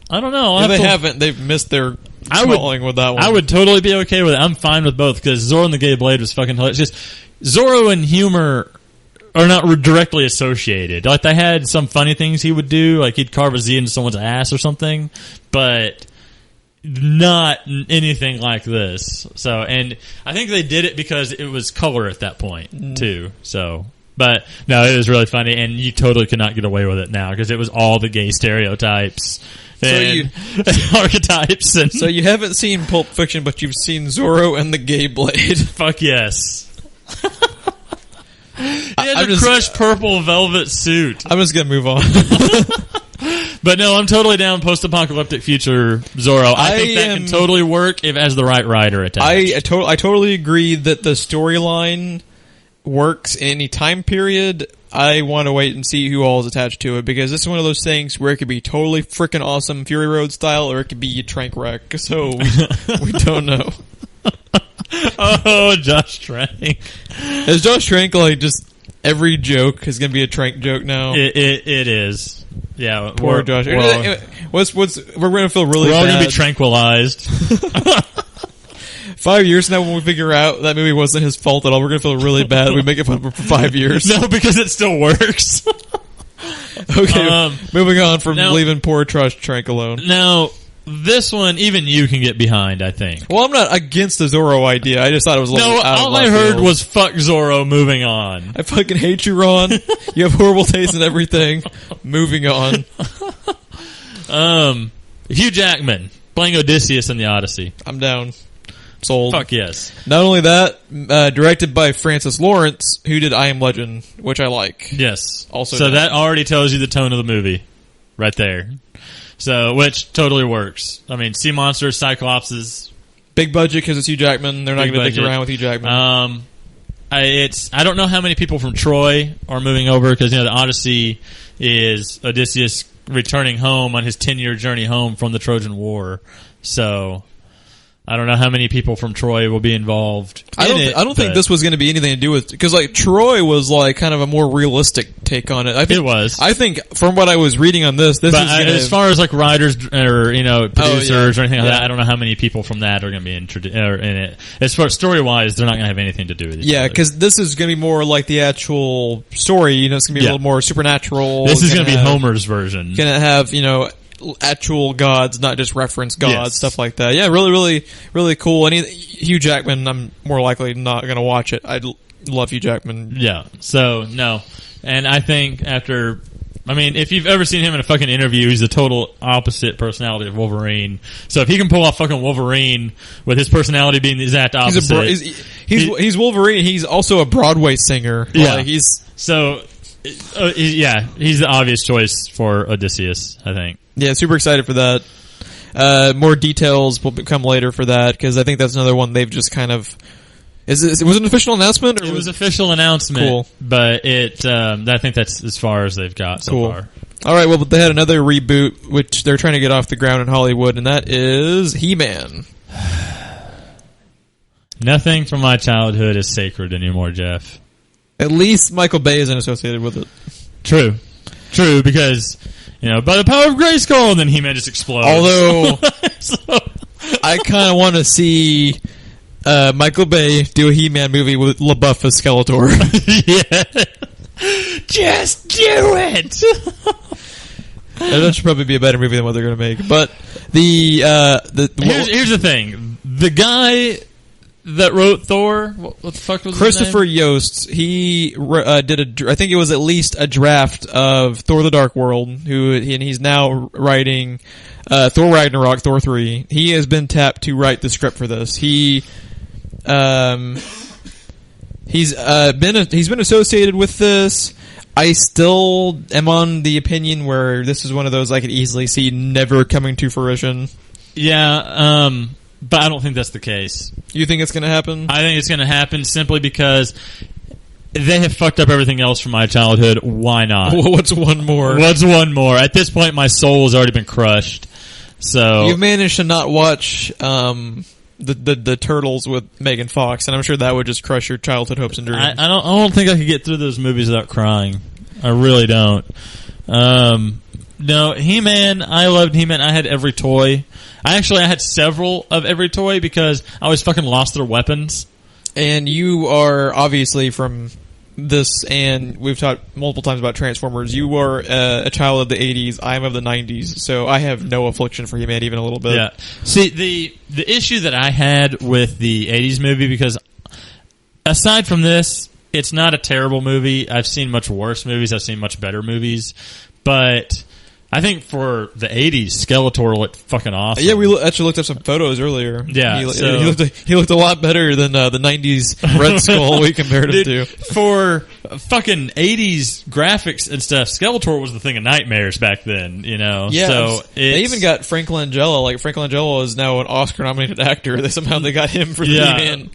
S1: If they haven't, they've missed their calling with that one.
S2: I would totally be okay with it. I'm fine with both because Zorro and the Gay Blade was fucking hilarious. Just Zorro and humor are not directly associated. Like, they had some funny things he would do, like he'd carve a Z into someone's ass or something, but not anything like this. So, and I think they did it because it was color at that point, too. So, but no, it was really funny, and you totally could not get away with it now because it was all the gay stereotypes and archetypes. And
S1: so you haven't seen Pulp Fiction, but you've seen Zorro and the Gay Blade.
S2: Fuck yes. He had a crushed purple velvet suit.
S1: I'm just gonna move on.
S2: But no, I'm totally down post-apocalyptic future Zorro. I think that can totally work if it has the right writer attached.
S1: I totally agree that the storyline works in any time period. I want to wait and see who all is attached to it, because this is one of those things where it could be totally freaking awesome Fury Road style, or it could be a train wreck. So we don't know.
S2: Oh, Josh Trank.
S1: Is Josh Trank like just every joke is going to be a Trank joke now?
S2: It is. Yeah.
S1: Poor Josh. We're going to feel really bad.
S2: We're all going to be tranquilized.
S1: 5 years now, when we figure out that movie wasn't his fault at all, we're going to feel really bad that we make it fun for 5 years.
S2: No, because it still works.
S1: Okay, moving on from leaving poor Josh Trank alone.
S2: Now, this one, even you can get behind, I think.
S1: Well, I'm not against the Zorro idea. I just thought it was a little out of
S2: all I heard was fuck Zorro, moving on.
S1: I fucking hate you, Ron. You have horrible taste in everything. Moving on.
S2: Hugh Jackman playing Odysseus in the Odyssey.
S1: I'm down. Sold.
S2: Fuck yes.
S1: Not only that, directed by Francis Lawrence, who did I Am Legend, which I like.
S2: Yes.
S1: Also,
S2: so that already tells you the tone of the movie, right there. So, which totally works. I mean, sea monsters, cyclopses.
S1: Big budget because it's Hugh Jackman. They're not going to dick around with Hugh Jackman.
S2: I don't know how many people from Troy are moving over, because the Odyssey is Odysseus returning home on his 10-year journey home from the Trojan War. So I don't know how many people from Troy will be involved.
S1: I don't think this was going to be anything to do with, because like Troy was like kind of a more realistic take on it. I think
S2: it was.
S1: I think from what I was reading on this is
S2: as far as like writers or producers or anything like that, I don't know how many people from that are going to be in it. As far as story wise, they're not going to have anything to do with it.
S1: Yeah, because this is going to be more like the actual story. It's going to be a little more supernatural.
S2: This is going to be Homer's version.
S1: Going to have actual gods, not just reference gods, stuff like that. Yeah, really, really, really cool. And Hugh Jackman, I'm more likely not going to watch it. I love Hugh Jackman.
S2: Yeah, so no. And I think if you've ever seen him in a fucking interview, he's the total opposite personality of Wolverine. So if he can pull off fucking Wolverine with his personality being the exact opposite.
S1: He's Wolverine. He's also a Broadway singer.
S2: Yeah. He's the obvious choice for Odysseus, I think.
S1: Yeah, super excited for that. More details will come later for that, because I think that's another one they've just kind of... Was it an official announcement?
S2: It was an official announcement.
S1: Cool.
S2: But I think that's as far as they've got so far.
S1: All right, well, they had another reboot, which they're trying to get off the ground in Hollywood, and that is He-Man.
S2: Nothing from my childhood is sacred anymore, Jeff.
S1: At least Michael Bay isn't associated with it.
S2: True, because... by the power of Grayskull, and then He-Man just explodes.
S1: Although, I kind of want to see Michael Bay do a He-Man movie with LaBeouf as Skeletor.
S2: Yeah. Just do it!
S1: That should probably be a better movie than what they're going to make. But
S2: here's the thing. The guy that wrote Thor, what the fuck was
S1: Christopher
S2: his name?
S1: Yost. He did I think it was at least a draft of Thor: The Dark World. And he's now writing Thor Ragnarok, Thor 3. He has been tapped to write the script for this. He He's been associated with this. I still am on the opinion where this is one of those I could easily see never coming to fruition.
S2: Yeah, but I don't think that's the case.
S1: You think it's going to happen?
S2: I think it's going to happen simply because they have fucked up everything else from my childhood. Why not?
S1: What's one more?
S2: What's one more? At this point, my soul has already been crushed. So
S1: you've managed to not watch the Turtles with Megan Fox, and I'm sure that would just crush your childhood hopes and dreams.
S2: I don't think I could get through those movies without crying. I really don't. No, He-Man, I loved He-Man. I had every toy. I had several of every toy because I always fucking lost their weapons.
S1: And you are obviously from this, and we've talked multiple times about Transformers. You are a child of the 80s. I'm of the 90s, so I have no affliction for He-Man even a little bit.
S2: Yeah. See, the issue that I had with the 80s movie, because aside from this, it's not a terrible movie. I've seen much worse movies. I've seen much better movies. But I think for the 80s, Skeletor looked fucking awesome.
S1: Yeah, we actually looked up some photos earlier.
S2: Yeah.
S1: He looked a lot better than the 90s Red Skull we compared him to.
S2: For fucking 80s graphics and stuff, Skeletor was the thing of nightmares back then, you know?
S1: Yeah.
S2: So
S1: they even got Frank Langella. Like, Frank Langella is now an Oscar-nominated actor. Somehow they got him for the He-Man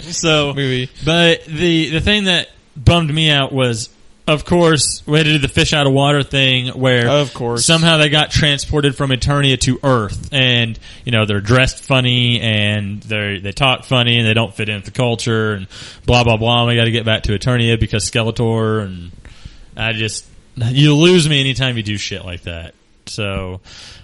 S1: movie.
S2: But the thing that bummed me out was, of course, we had to do the fish out of water thing where
S1: of course
S2: somehow they got transported from Eternia to Earth, and you know they're dressed funny and they talk funny and they don't fit into the culture and blah blah blah. And we got to get back to Eternia because Skeletor, and you lose me anytime you do shit like that. So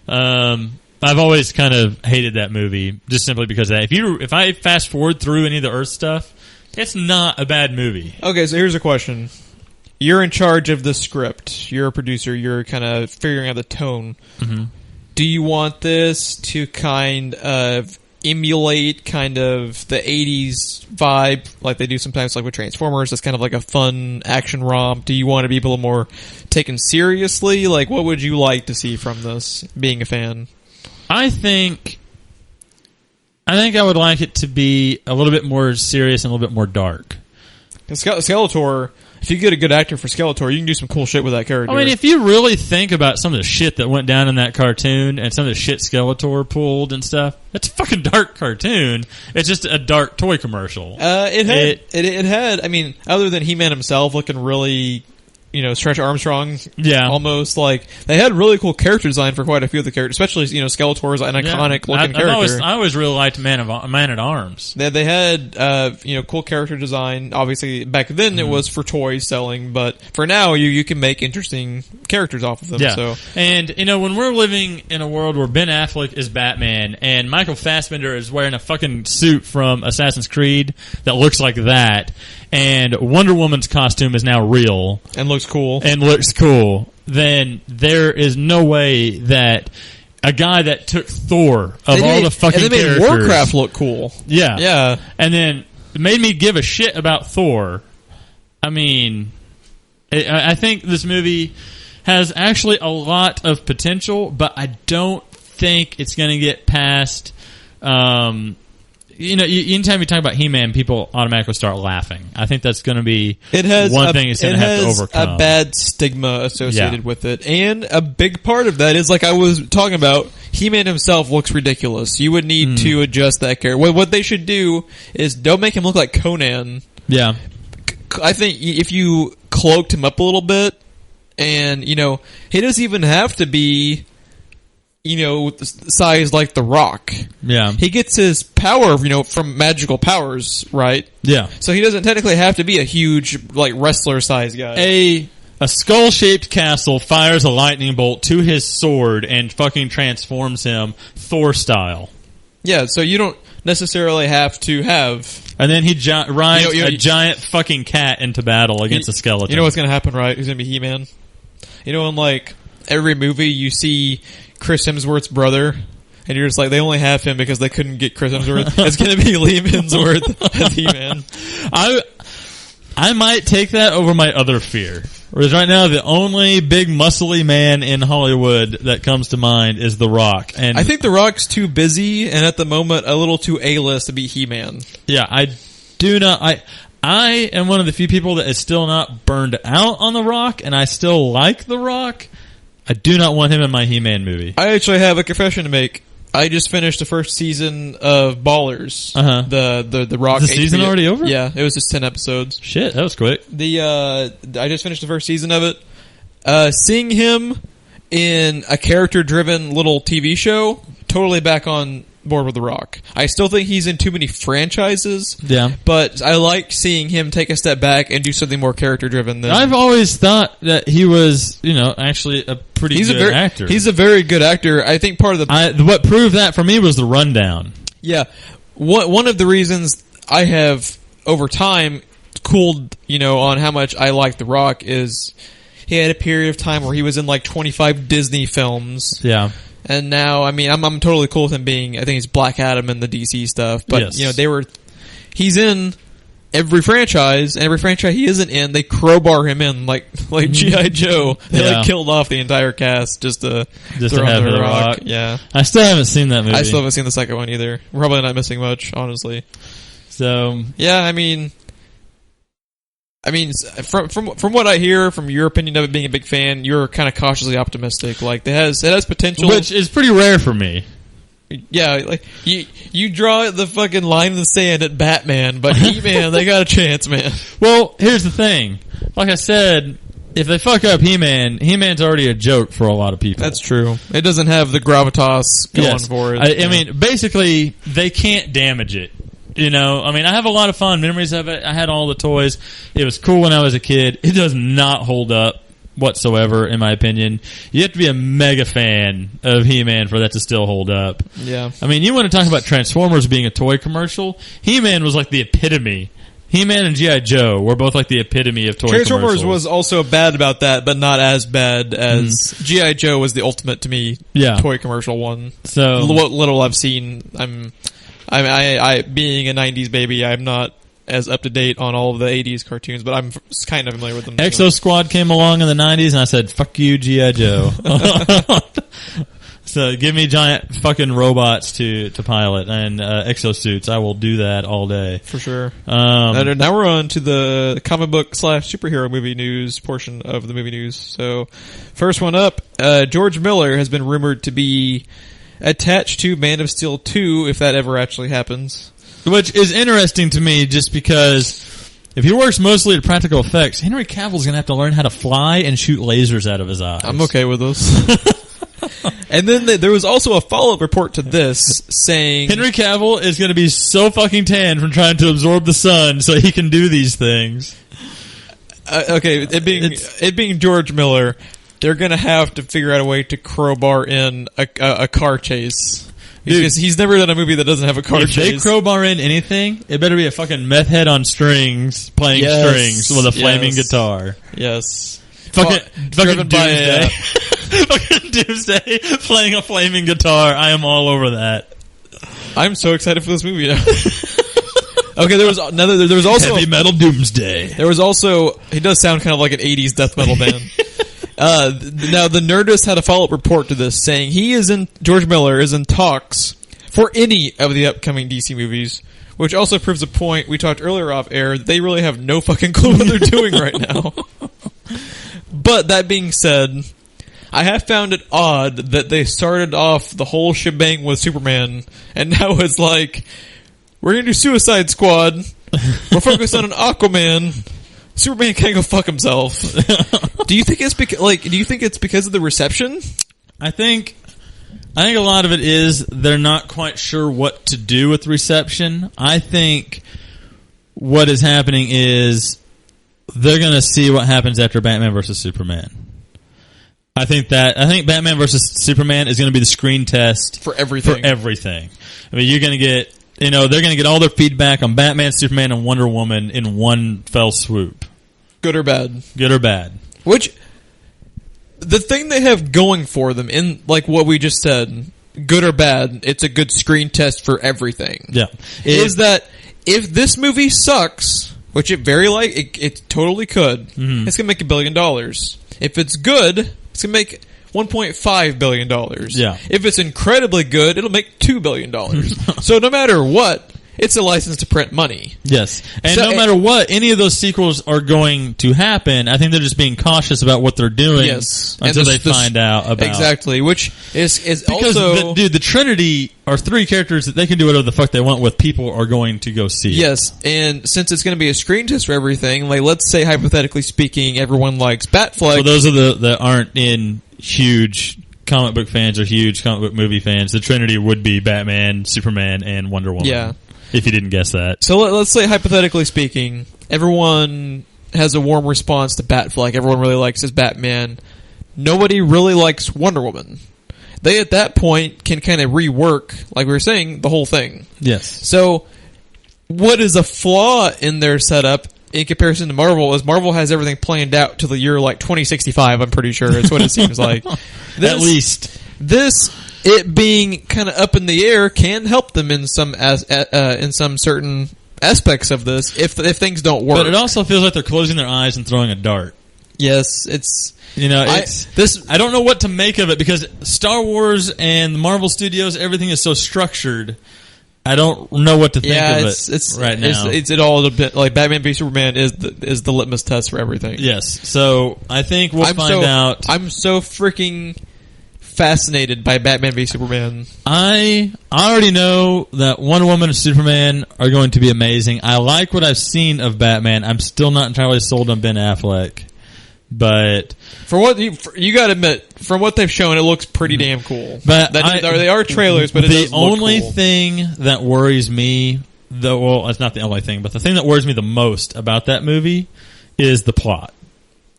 S2: I've always kind of hated that movie just simply because of that. If I fast forward through any of the Earth stuff, it's not a bad movie.
S1: Okay, so here's a question. You're in charge of the script. You're a producer. You're kind of figuring out the tone.
S2: Mm-hmm.
S1: Do you want this to kind of emulate kind of the 80s vibe like they do sometimes like with Transformers? It's kind of like a fun action romp. Do you want to be a little more taken seriously? Like, what would you like to see from this, being a fan?
S2: I think I would like it to be a little bit more serious and a little bit more dark.
S1: Skeletor... If you get a good actor for Skeletor, you can do some cool shit with that character.
S2: I mean, if you really think about some of the shit that went down in that cartoon and some of the shit Skeletor pulled and stuff, that's a fucking dark cartoon. It's just a dark toy commercial.
S1: It had, I mean, other than He-Man himself looking really, Stretch Armstrong.
S2: Yeah.
S1: Almost like, they had really cool character design for quite a few of the characters, especially, Skeletor's an iconic looking character. I
S2: always really liked Man at Arms.
S1: They had, cool character design. Obviously, back then it was for toys selling, but for now, you can make interesting characters off of them.
S2: Yeah.
S1: So.
S2: And, when we're living in a world where Ben Affleck is Batman and Michael Fassbender is wearing a fucking suit from Assassin's Creed that looks like that, and Wonder Woman's costume is now real
S1: and looks cool,
S2: then there is no way that a guy that took Thor all the fucking
S1: and they made
S2: characters,
S1: Warcraft look cool.
S2: Yeah, and then made me give a shit about Thor. I mean, I think this movie has actually a lot of potential, but I don't think it's going to get past. Anytime you talk about He-Man, people automatically start laughing. I think that's going to be one thing it's going to have to overcome.
S1: It has a bad stigma associated with it. And a big part of that is, like I was talking about, He-Man himself looks ridiculous. You would need to adjust that character. What they should do is don't make him look like Conan.
S2: Yeah.
S1: I think if you cloaked him up a little bit, and, he doesn't even have to be... size like The Rock.
S2: Yeah.
S1: He gets his power, from magical powers, right?
S2: Yeah.
S1: So he doesn't technically have to be a huge, like, wrestler-sized guy.
S2: A skull-shaped castle fires a lightning bolt to his sword and fucking transforms him Thor style.
S1: Yeah, so you don't necessarily have to have...
S2: And then he rides a giant fucking cat into battle against a skeleton.
S1: You know what's going to happen, right? He's going to be He-Man. In, like, every movie you see... Chris Hemsworth's brother, and you're just like, they only have him because they couldn't get Chris Hemsworth. It's going to be Liam Hemsworth as He-Man.
S2: I might take that over my other fear. Whereas right now, the only big muscly man in Hollywood that comes to mind is The Rock. And
S1: I think The Rock's too busy, and at the moment, a little too A-list to be He-Man.
S2: Yeah, I do not... I am one of the few people that is still not burned out on The Rock, and I still like The Rock. I do not want him in my He-Man movie.
S1: I actually have a confession to make. I just finished the first season of Ballers. The Rock.
S2: Is the season already over?
S1: Yeah, it was just 10 episodes.
S2: Shit, that was quick.
S1: I just finished the first season of it. Seeing him in a character-driven little TV show, totally back on board with The Rock. I still think he's in too many franchises.
S2: Yeah.
S1: But I like seeing him take a step back and do something more character-driven.
S2: I've always thought that he was, actually a pretty good actor.
S1: He's a very good actor. I think part of
S2: what proved that for me was The Rundown.
S1: Yeah. One of the reasons I have, over time, cooled, on how much I like The Rock is he had a period of time where he was in like 25 Disney films.
S2: Yeah.
S1: And now, I mean, I'm totally cool with him being, I think he's Black Adam in the DC stuff, but,
S2: yes.
S1: He's in every franchise, and every franchise he isn't in, they crowbar him in, like G.I. Joe. They, killed off the entire cast just to
S2: have The Rock.
S1: Yeah.
S2: I still haven't seen that movie.
S1: I still haven't seen the second one either. We're probably not missing much, honestly.
S2: So.
S1: Yeah, I mean, from what I hear, from your opinion of it being a big fan, you're kind of cautiously optimistic. Like, it has potential,
S2: which is pretty rare for me.
S1: Yeah, like you draw the fucking line in the sand at Batman, but He-Man, they got a chance, man.
S2: Well, here's the thing. Like I said, if they fuck up He-Man, He-Man's already a joke for a lot of people.
S1: That's true. It doesn't have the gravitas going for it.
S2: I mean, basically, they can't damage it. I have a lot of fond memories of it. I had all the toys. It was cool when I was a kid. It does not hold up whatsoever, in my opinion. You have to be a mega fan of He-Man for that to still hold up.
S1: Yeah.
S2: I mean, you want to talk about Transformers being a toy commercial? He-Man was like the epitome. He-Man and G.I. Joe were both like the epitome of toy
S1: Transformers
S2: commercials.
S1: was also bad about that, but not as bad as G.I. Joe was the ultimate, to me, toy commercial one.
S2: So
S1: what little I've seen, I being a 90s baby, I'm not as up to date on all of the 80s cartoons, but I'm kind of familiar with them.
S2: Exo Squad came along in the 90s, and I said, fuck you, G.I. Joe. So give me giant fucking robots to pilot and exosuits. I will do that all day.
S1: For sure. Now we're on to the comic book / superhero movie news portion of the movie news. So first one up, George Miller has been rumored to be attached to Man of Steel 2 if that ever actually happens.
S2: Which is interesting to me just because if he works mostly at practical effects, Henry Cavill's going to have to learn how to fly and shoot lasers out of his eyes.
S1: I'm okay with this. And then there was also a follow-up report to this saying
S2: Henry Cavill is going to be so fucking tan from trying to absorb the sun so he can do these things.
S1: Okay, it being George Miller, they're going to have to figure out a way to crowbar in a car chase. Because he's never done a movie that doesn't have a car chase.
S2: If they crowbar in anything, it better be a fucking meth head on strings playing strings with a flaming guitar.
S1: Yes.
S2: Fucking Doomsday. Fucking Doomsday playing a flaming guitar. I am all over that.
S1: I'm so excited for this movie now. Okay, there was also
S2: Heavy Metal Doomsday.
S1: There was also, he does sound kind of like an 80s death metal band. Now, the Nerdist had a follow-up report to this saying George Miller is in talks for any of the upcoming DC movies, which also proves a point we talked earlier off air. They really have no fucking clue what they're doing right now. But that being said, I have found it odd that they started off the whole shebang with Superman, and now it's like, we're gonna do Suicide Squad, we're focused on an Aquaman, Superman can't go fuck himself. Do you think it's because of the reception? I think
S2: a lot of it is they're not quite sure what to do with reception. I think what is happening is they're going to see what happens after Batman vs. Superman. I think Batman vs. Superman is going to be the screen test
S1: for everything.
S2: I mean, you're going to get, they're going to get all their feedback on Batman, Superman, and Wonder Woman in one fell swoop.
S1: Good or bad. Which, the thing they have going for them in, like what we just said, good or bad, it's a good screen test for everything.
S2: Yeah.
S1: Is that if this movie sucks, which it it totally could, it's going to make $1 billion. If it's good, it's going to make $1.5 billion.
S2: Yeah.
S1: If it's incredibly good, it'll make $2 billion. So no matter what, it's a license to print money.
S2: Yes. And
S1: So
S2: no matter what, any of those sequels are going to happen. I think they're just being cautious about what they're doing until they find out about.
S1: Exactly, which is
S2: because
S1: also...
S2: the Trinity are 3 characters that they can do whatever the fuck they want with. People are going to go see.
S1: Yes, and since it's going to be a screen test for everything, like let's say hypothetically speaking, everyone likes Batfleck.
S2: So those are that aren't in huge comic book fans or huge comic book movie fans. The Trinity would be Batman, Superman, and Wonder Woman.
S1: Yeah.
S2: If you didn't guess that.
S1: So let's say hypothetically speaking, everyone has a warm response to Batfleck. Everyone really likes his Batman. Nobody really likes Wonder Woman. They, at that point, can kind of rework, like we were saying, the whole thing.
S2: Yes.
S1: So, what is a flaw in their setup in comparison to Marvel is Marvel has everything planned out to the year like 2065, I'm pretty sure. It's what it seems like.
S2: At least.
S1: It being kind of up in the air can help them in some certain aspects of this if things don't work.
S2: But it also feels like they're closing their eyes and throwing a dart.
S1: Yes, it's...
S2: I don't know what to make of it because Star Wars and the Marvel Studios, everything is so structured. I don't know what to think of it right now.
S1: It's all a bit like Batman v Superman is the litmus test for everything.
S2: Yes, so I think we'll find out.
S1: I'm so freaking fascinated by Batman v Superman.
S2: I already know that Wonder Woman and Superman are going to be amazing. I like what I've seen of Batman. I'm still not entirely sold on Ben Affleck. But
S1: for what you got to admit, from what they've shown, it looks pretty damn cool.
S2: But
S1: they are trailers, but it does look cool.
S2: The only thing that worries me, well, it's not the only thing, but the thing that worries me the most about that movie is the plot.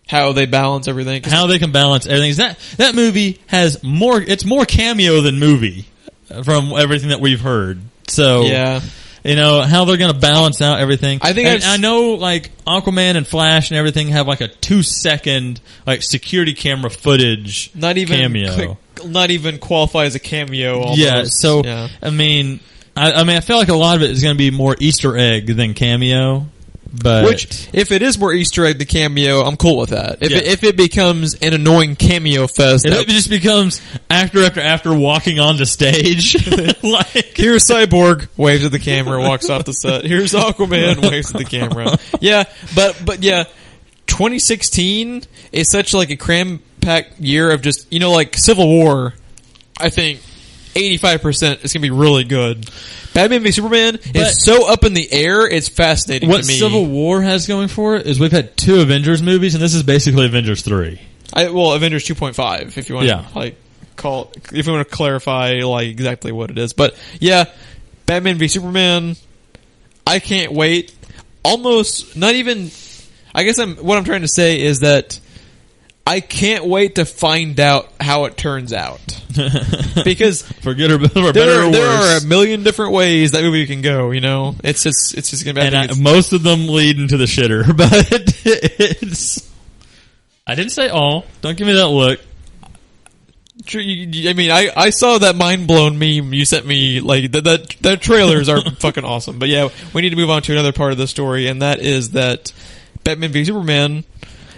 S1: How they balance everything.
S2: How they can balance everything. That movie has more. It's more cameo than movie from everything that we've heard. So
S1: yeah.
S2: You know, how they're going to balance out everything. I know, like, Aquaman and Flash and everything have, like, a 2-second, like, security camera footage cameo.
S1: Not even qualify as a cameo, almost.
S2: Yeah, so, yeah. I mean, I feel like a lot of it is going to be more Easter egg than cameo. But
S1: which, if it is more Easter egg than cameo, I'm cool with that. If it becomes an annoying cameo fest,
S2: if it just becomes actor after actor walking on the stage, like
S1: here's Cyborg, waves at the camera, walks off the set. Here's Aquaman, waves at the camera. Yeah, but yeah, 2016 is such like a cram-packed year of just like Civil War. I think 85% is gonna be really good. Batman v Superman is so up in the air, it's fascinating to me.
S2: What Civil War has going for it is we've had 2 Avengers movies, and this is basically Avengers 3.
S1: Avengers 2.5, if you want to if you want to clarify like exactly what it is. But yeah, Batman v Superman, I can't wait. Almost not even. I guess what I'm trying to say is that I can't wait to find out how it turns out. Because
S2: for good or better or worse,
S1: there are a million different ways that movie can go. It's just gonna be.
S2: And most of them lead into the shitter, but it's. I didn't say all. Don't give me that look.
S1: I mean, I saw that mind blown meme you sent me. Like that trailers are fucking awesome. But yeah, we need to move on to another part of the story, and that is that Batman v Superman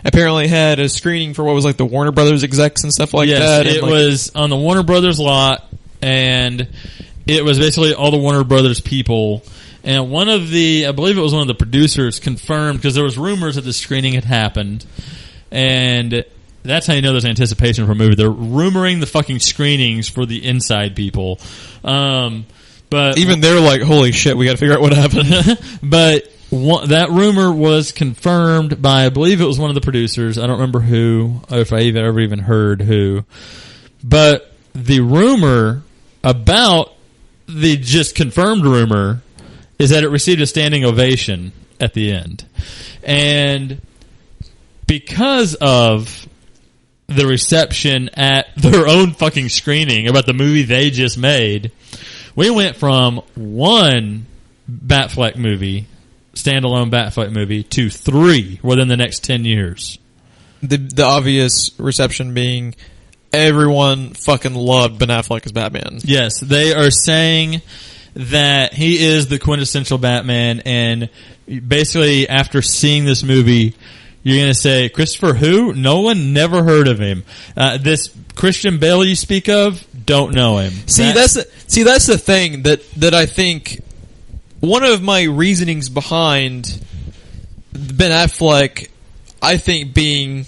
S1: apparently had a screening for what was like the Warner Brothers execs and stuff like that.
S2: It was on the Warner Brothers lot, and it was basically all the Warner Brothers people. And I believe it was one of the producers confirmed, because there was rumors that the screening had happened, and that's how you know there's anticipation for a movie. They're rumoring the fucking screenings for the inside people. But
S1: even they're like, holy shit, we gotta figure out what happened.
S2: But that rumor was confirmed by, I believe it was one of the producers. I don't remember who, or if I ever even heard who. But the rumor about the just confirmed rumor is that it received a standing ovation at the end. And because of the reception at their own fucking screening about the movie they just made, we went from one Batfleck movie, standalone Batfleck movie, to 3 within the next 10 years.
S1: The obvious reception being everyone fucking loved Ben Affleck as Batman.
S2: Yes, they are saying that he is the quintessential Batman, and basically after seeing this movie, you're going to say, Christopher who? Nolan? Never heard of him. This Christian Bale you speak of? Don't know him.
S1: That's the thing that I think one of my reasonings behind Ben Affleck, I think, being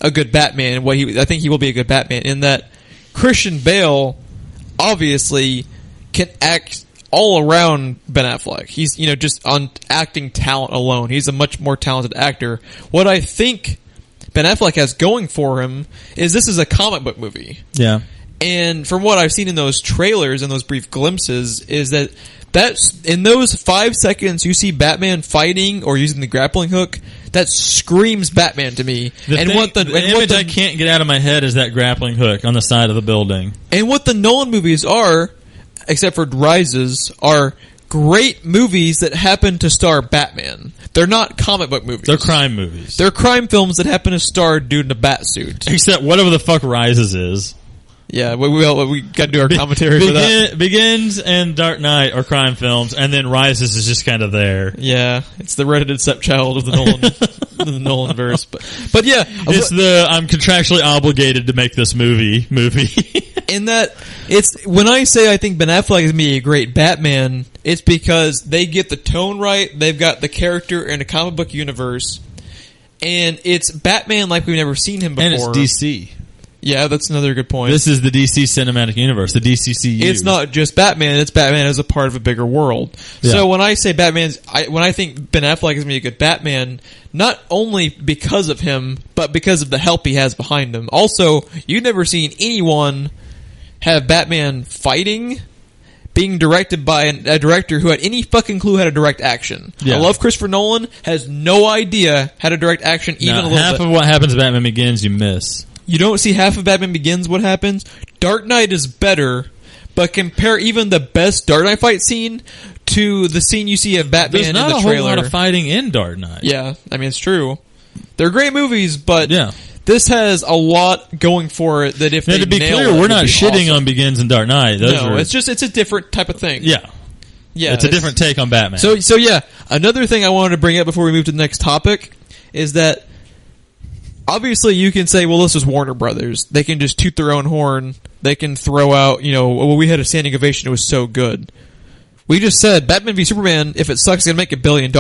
S1: a good Batman, I think he will be a good Batman, in that Christian Bale obviously can act all around Ben Affleck. He's, just on acting talent alone. He's a much more talented actor. What I think Ben Affleck has going for him is this is a comic book movie.
S2: Yeah.
S1: And from what I've seen in those trailers and those brief glimpses is that's in those 5 seconds you see Batman fighting or using the grappling hook, that screams Batman to me.
S2: The image I can't get out of my head is that grappling hook on the side of the building.
S1: And what the Nolan movies are, except for Rises, are great movies that happen to star Batman. They're not comic book movies.
S2: They're crime movies.
S1: They're crime films that happen to star a dude in a bat suit.
S2: Except whatever the fuck Rises is.
S1: Yeah, we got to do our commentary for that.
S2: Begins and Dark Knight are crime films, and then Rises is just kind of there.
S1: Yeah, it's the redheaded stepchild of the Nolan, the Nolan verse. But yeah,
S2: it's I'm contractually obligated to make this movie.
S1: In that, it's when I say I think Ben Affleck is going to be a great Batman, it's because they get the tone right. They've got the character in a comic book universe, and it's Batman like we've never seen him before.
S2: And it's DC.
S1: Yeah, that's another good point.
S2: This is the DC Cinematic Universe, the DCCU.
S1: It's not just Batman, it's Batman as a part of a bigger world. Yeah. So when I say when I think Ben Affleck is going to be a good Batman, not only because of him, but because of the help he has behind him. Also, you've never seen anyone have Batman fighting being directed by a director who had any fucking clue how to direct action. Yeah. I love Christopher Nolan, has no idea how to direct action even a little bit.
S2: Half of what happens in Batman Begins you miss.
S1: You don't see half of Batman Begins what happens. Dark Knight is better, but compare even the best Dark Knight fight scene to the scene you see of Batman in the trailer.
S2: There's not a whole lot of fighting in Dark Knight.
S1: Yeah, I mean, it's true. They're great movies, but
S2: yeah.
S1: This has a lot going for it that if they
S2: to be
S1: nail
S2: clear,
S1: it,
S2: we're not shitting
S1: awesome.
S2: on Begins and Dark Knight.
S1: It's a different type of thing.
S2: Yeah. Yeah, it's a different take on Batman.
S1: So yeah, another thing I wanted to bring up before we move to the next topic is that obviously, you can say, well, this is Warner Brothers. They can just toot their own horn. They can throw out, well, we had a standing ovation. It was so good. We just said, Batman v Superman, if it sucks, it's going to make $1 billion.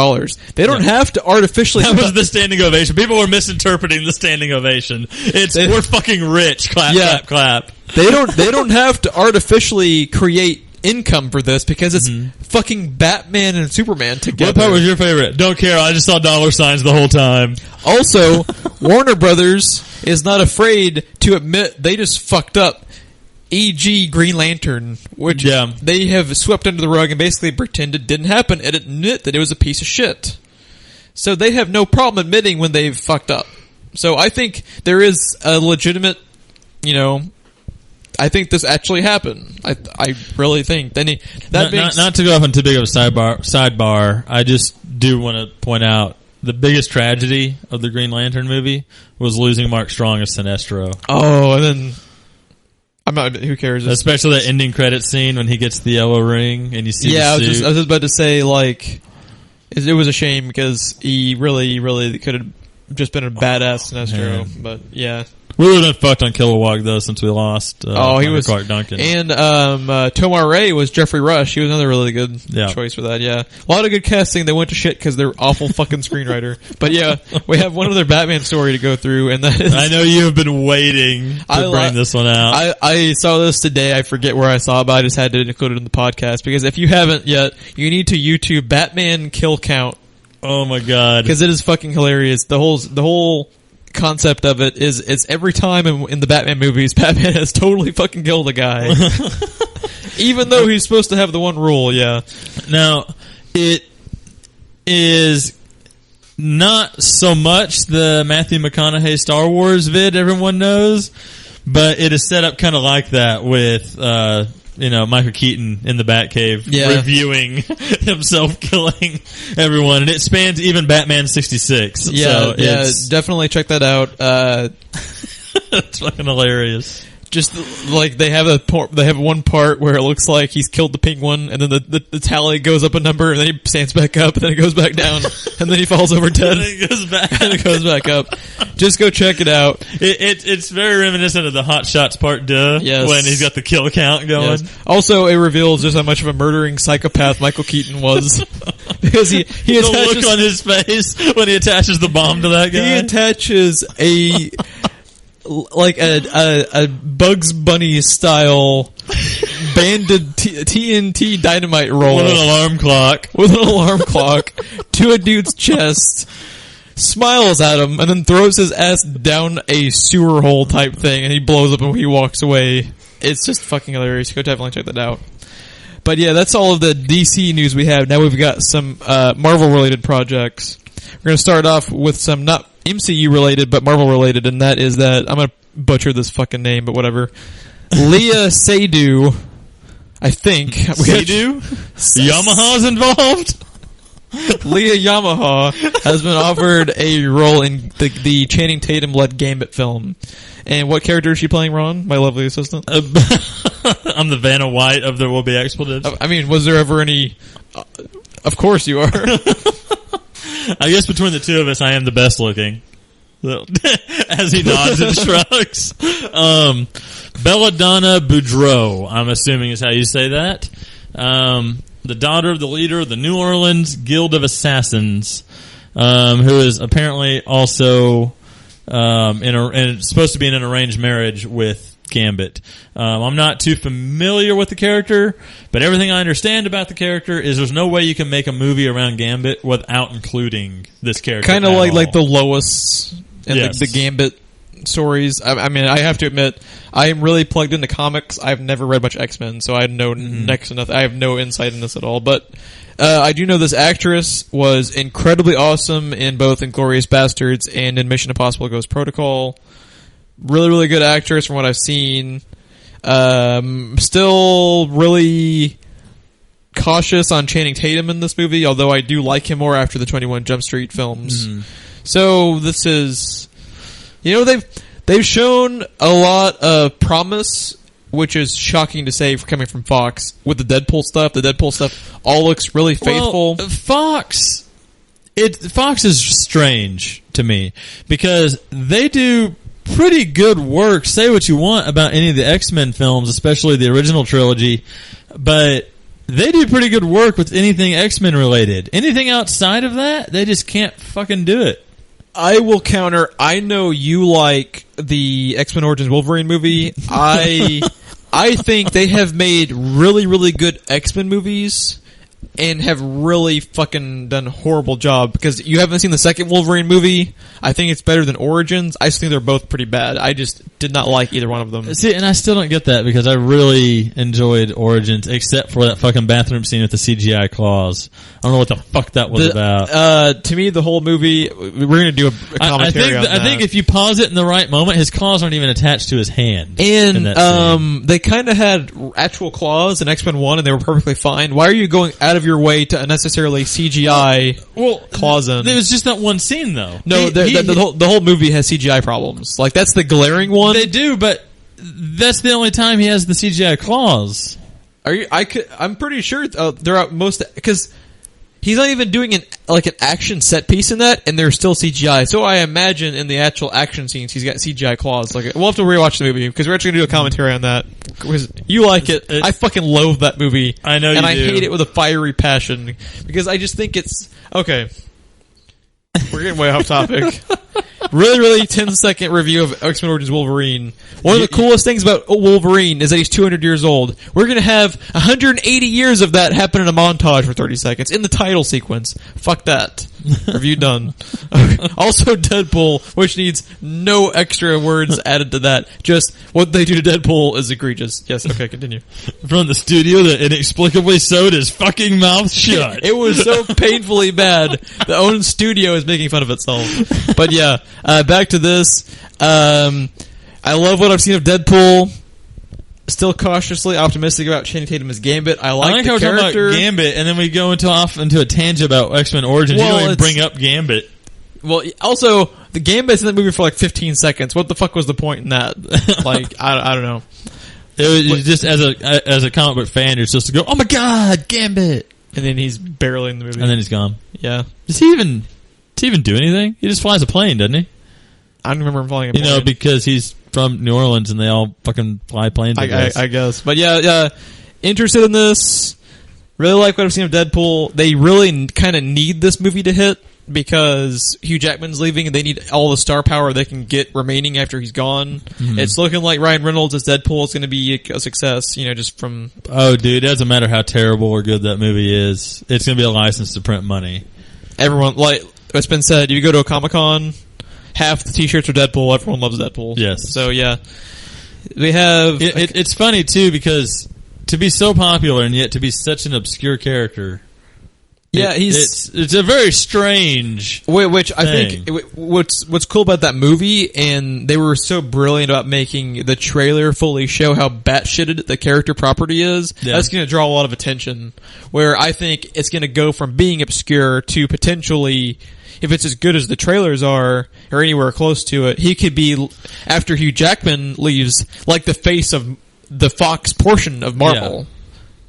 S1: They don't have to artificially...
S2: That was the standing ovation. People were misinterpreting the standing ovation. We're fucking rich. Clap, clap, clap.
S1: They don't have to artificially create income for this because it's fucking Batman and Superman together.
S2: What part was your favorite? Don't care. I just saw dollar signs the whole time.
S1: Also, Warner Brothers is not afraid to admit they just fucked up. E.g. Green Lantern, which they have swept under the rug and basically pretended didn't happen and admit that it was a piece of shit. So they have no problem admitting when they've fucked up. So I think there is a legitimate, I think this actually happened. I really think. Not
S2: to go off on too big of a sidebar, I just do want to point out the biggest tragedy of the Green Lantern movie was losing Mark Strong as Sinestro.
S1: Oh, and then... who cares?
S2: Especially that ending credit scene when he gets the yellow ring and you see the suit.
S1: I was just about to say, it was a shame because he really, really could have just been a badass Sinestro. But, yeah.
S2: We would have been fucked on Kilowog, though, since we lost
S1: he was
S2: Clark Duncan.
S1: And Tomar Ray was Jeffrey Rush. He was another really good choice for that, yeah. A lot of good casting. They went to shit because they're awful fucking screenwriter. But, yeah, we have one other Batman story to go through, and that is...
S2: I know you have been waiting to bring this one out.
S1: I saw this today. I forget where I saw it, but I just had to include it in the podcast. Because if you haven't yet, you need to YouTube Batman kill count.
S2: Oh, my God.
S1: Because it is fucking hilarious. The whole concept of it is it's every time in the Batman movies, Batman has totally fucking killed a guy. Even though he's supposed to have the one rule, yeah.
S2: Now, it is not so much the Matthew McConaughey Star Wars vid everyone knows, but it is set up kind of like that with Michael Keaton in the Batcave reviewing himself killing everyone, and it spans even Batman 66.
S1: Yeah, so definitely check that out.
S2: It's fucking hilarious.
S1: Just like they have one part where it looks like he's killed the penguin, and then the tally goes up a number, and then he stands back up, and then it goes back down, and then he falls over dead.
S2: And it goes back.
S1: And it goes back up. Just go check it out.
S2: It's very reminiscent of the Hot Shots Part 2,
S1: yes.
S2: when he's got the kill count going.
S1: Yes. Also, it reveals just how much of a murdering psychopath Michael Keaton was. Because he
S2: the
S1: attaches,
S2: look on his face when he attaches the bomb to that guy.
S1: he attaches a Bugs Bunny style banded TNT dynamite roll
S2: with an alarm clock
S1: to a dude's chest, smiles at him, and then throws his ass down a sewer hole type thing, and he blows up and he walks away. It's just fucking hilarious. Go definitely check that out. But yeah, that's all of the DC news we have. Now we've got some Marvel related projects. We're going to start off with some not MCU related, but Marvel related, and that is that, I'm going to butcher this fucking name, but whatever. Leah Seydoux, I think.
S2: Seydoux? Yamaha's involved?
S1: Leah Yamaha has been offered a role in the Channing Tatum-led Gambit film. And what character is she playing, Ron? My lovely assistant?
S2: I'm the Vanna White of There Will Be Expletives.
S1: I mean, was there ever any... of course you are.
S2: I guess between the two of us, I am the best looking. As he nods and shrugs. Belladonna Boudreaux, I'm assuming is how you say that. The daughter of the leader of the New Orleans Guild of Assassins, who is apparently also and supposed to be in an arranged marriage with Gambit. I'm not too familiar with the character, but everything I understand about the character is there's no way you can make a movie around Gambit without including this character.
S1: Kind of like the Lois and
S2: yes.
S1: the Gambit stories. I mean, I have to admit, I am really plugged into comics. I've never read much X-Men, so I know next to nothing. I have no insight in this at all. But I do know this actress was incredibly awesome in both Inglourious Bastards and in Mission Impossible Ghost Protocol. Really, really good actress from what I've seen. Still really cautious on Channing Tatum in this movie, although I do like him more after the 21 Jump Street films. So this is, they've shown a lot of promise, which is shocking to say for coming from Fox with the Deadpool stuff. The Deadpool stuff all looks really faithful.
S2: Well, Fox is strange to me because they do pretty good work. Say what you want about any of the X-Men films, especially the original trilogy, but they do pretty good work with anything X-Men related. Anything outside of that, they just can't fucking do it.
S1: I will counter. I know you like the X-Men Origins Wolverine movie. I think they have made really, really good X-Men movies and have really fucking done a horrible job because you haven't seen the second Wolverine movie. I think it's better than Origins. I just think they're both pretty bad. I just did not like either one of them.
S2: See, and I still don't get that because I really enjoyed Origins except for that fucking bathroom scene with the CGI claws. I don't know what the fuck that was about.
S1: To me, the whole movie, we're going to do a commentary on that.
S2: I think if you pause it in the right moment, his claws aren't even attached to his hand.
S1: And they kind of had actual claws in X-Men 1 and they were perfectly fine. Why are you going out of your way to unnecessarily CGI claws in?
S2: There was just that one scene, though.
S1: No, the whole movie has CGI problems. Like, that's the glaring one.
S2: They do, but that's the only time he has the CGI claws.
S1: I'm pretty sure they're out most because he's not even doing an action set piece in that, and there's still CGI. So I imagine in the actual action scenes, he's got CGI claws. Like, we'll have to rewatch the movie because we're actually gonna do a commentary on that. Because you like it, I fucking loathe that movie.
S2: I know you do.
S1: And I hate it with a fiery passion because I just think it's okay. We're getting way off topic. Really, really 10-second review of X-Men Origins Wolverine. One of the coolest things about Wolverine is that he's 200 years old. We're going to have 180 years of that happen in a montage for 30 seconds in the title sequence. Fuck that. Review done. Also Deadpool, which needs no extra words added to that. Just what they do to Deadpool is egregious. Yes, okay, continue.
S2: From the studio that inexplicably sewed his fucking mouth shut.
S1: It was so painfully bad. The own studio is making fun of itself. But yeah, back to this. I love what I've seen of Deadpool. Still cautiously optimistic about Channing Tatum as Gambit. I like the
S2: how
S1: character.
S2: We're talking about Gambit, and then we go off into a tangent about X-Men Origins. You don't even bring up Gambit.
S1: Well, also the Gambit's in that movie for like 15 seconds. What the fuck was the point in that? Like, I don't know.
S2: It was just as a comic book fan, you're supposed to go, "Oh my god, Gambit!"
S1: And then he's barely in the movie,
S2: and then he's gone.
S1: Yeah.
S2: Does he even do anything? He just flies a plane, doesn't he?
S1: I don't remember him flying a plane.
S2: You know, because he's from New Orleans and they all fucking fly planes.
S1: I guess. But yeah, interested in this. Really like what I've seen of Deadpool. They really kind of need this movie to hit because Hugh Jackman's leaving and they need all the star power they can get remaining after he's gone. Mm-hmm. It's looking like Ryan Reynolds as Deadpool is going to be a success, you know, just from...
S2: Oh, dude, it doesn't matter how terrible or good that movie is. It's going to be a license to print money.
S1: Everyone, like what's been said, you go to a Comic-Con, half the t-shirts are Deadpool, everyone loves Deadpool.
S2: Yes.
S1: So, yeah. We have...
S2: It's funny, too, because to be so popular and yet to be such an obscure character...
S1: Yeah,
S2: it's a very strange
S1: which I
S2: thing.
S1: think what's cool about that movie, and they were so brilliant about making the trailer fully show how batshitted the character property is. Yeah. That's going to draw a lot of attention. Where I think it's going to go from being obscure to potentially, if it's as good as the trailers are, or anywhere close to it, he could be, after Hugh Jackman leaves, like the face of the Fox portion of Marvel. Yeah.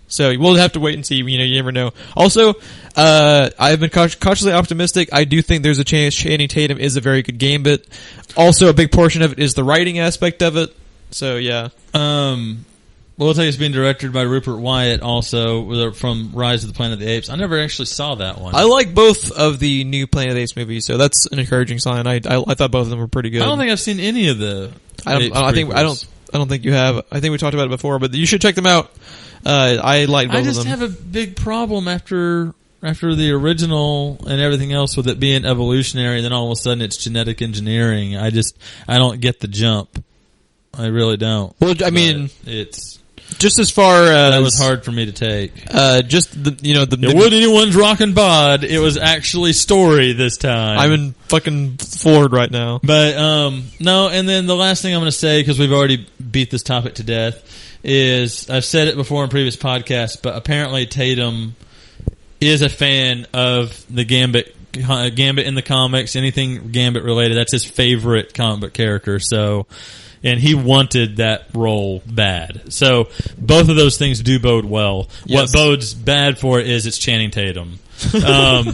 S1: So we'll have to wait and see. You know, you never know. Also, I've been cautiously optimistic. I do think there's a chance Channing Tatum is a very good Gambit. Also, a big portion of it is the writing aspect of it. So yeah.
S2: We'll tell you it's being directed by Rupert Wyatt, also from Rise of the Planet of the Apes. I never actually saw that one.
S1: I like both of the new Planet of the Apes movies, so that's an encouraging sign. I thought both of them were pretty good.
S2: I don't think I've seen any of the.
S1: I don't think you have. I think we talked about it before, but you should check them out. I like both of them.
S2: I just have a big problem after the original and everything else with it being evolutionary, and then all of a sudden it's genetic engineering. I don't get the jump. I really don't.
S1: Well, I mean,
S2: it's
S1: just as far as
S2: that was hard for me to take.
S1: Just it
S2: wasn't anyone's rockin' bod. It was actually story this time.
S1: I'm in fucking floored right now.
S2: But no, and then the last thing I'm going to say, because we've already beat this topic to death, is I've said it before in previous podcasts, but apparently Tatum is a fan of the Gambit in the comics, anything Gambit related. That's his favorite comic book character. So, and he wanted that role bad. So both of those things do bode well.
S1: Yes.
S2: What bodes bad for it is it's Channing Tatum.
S1: But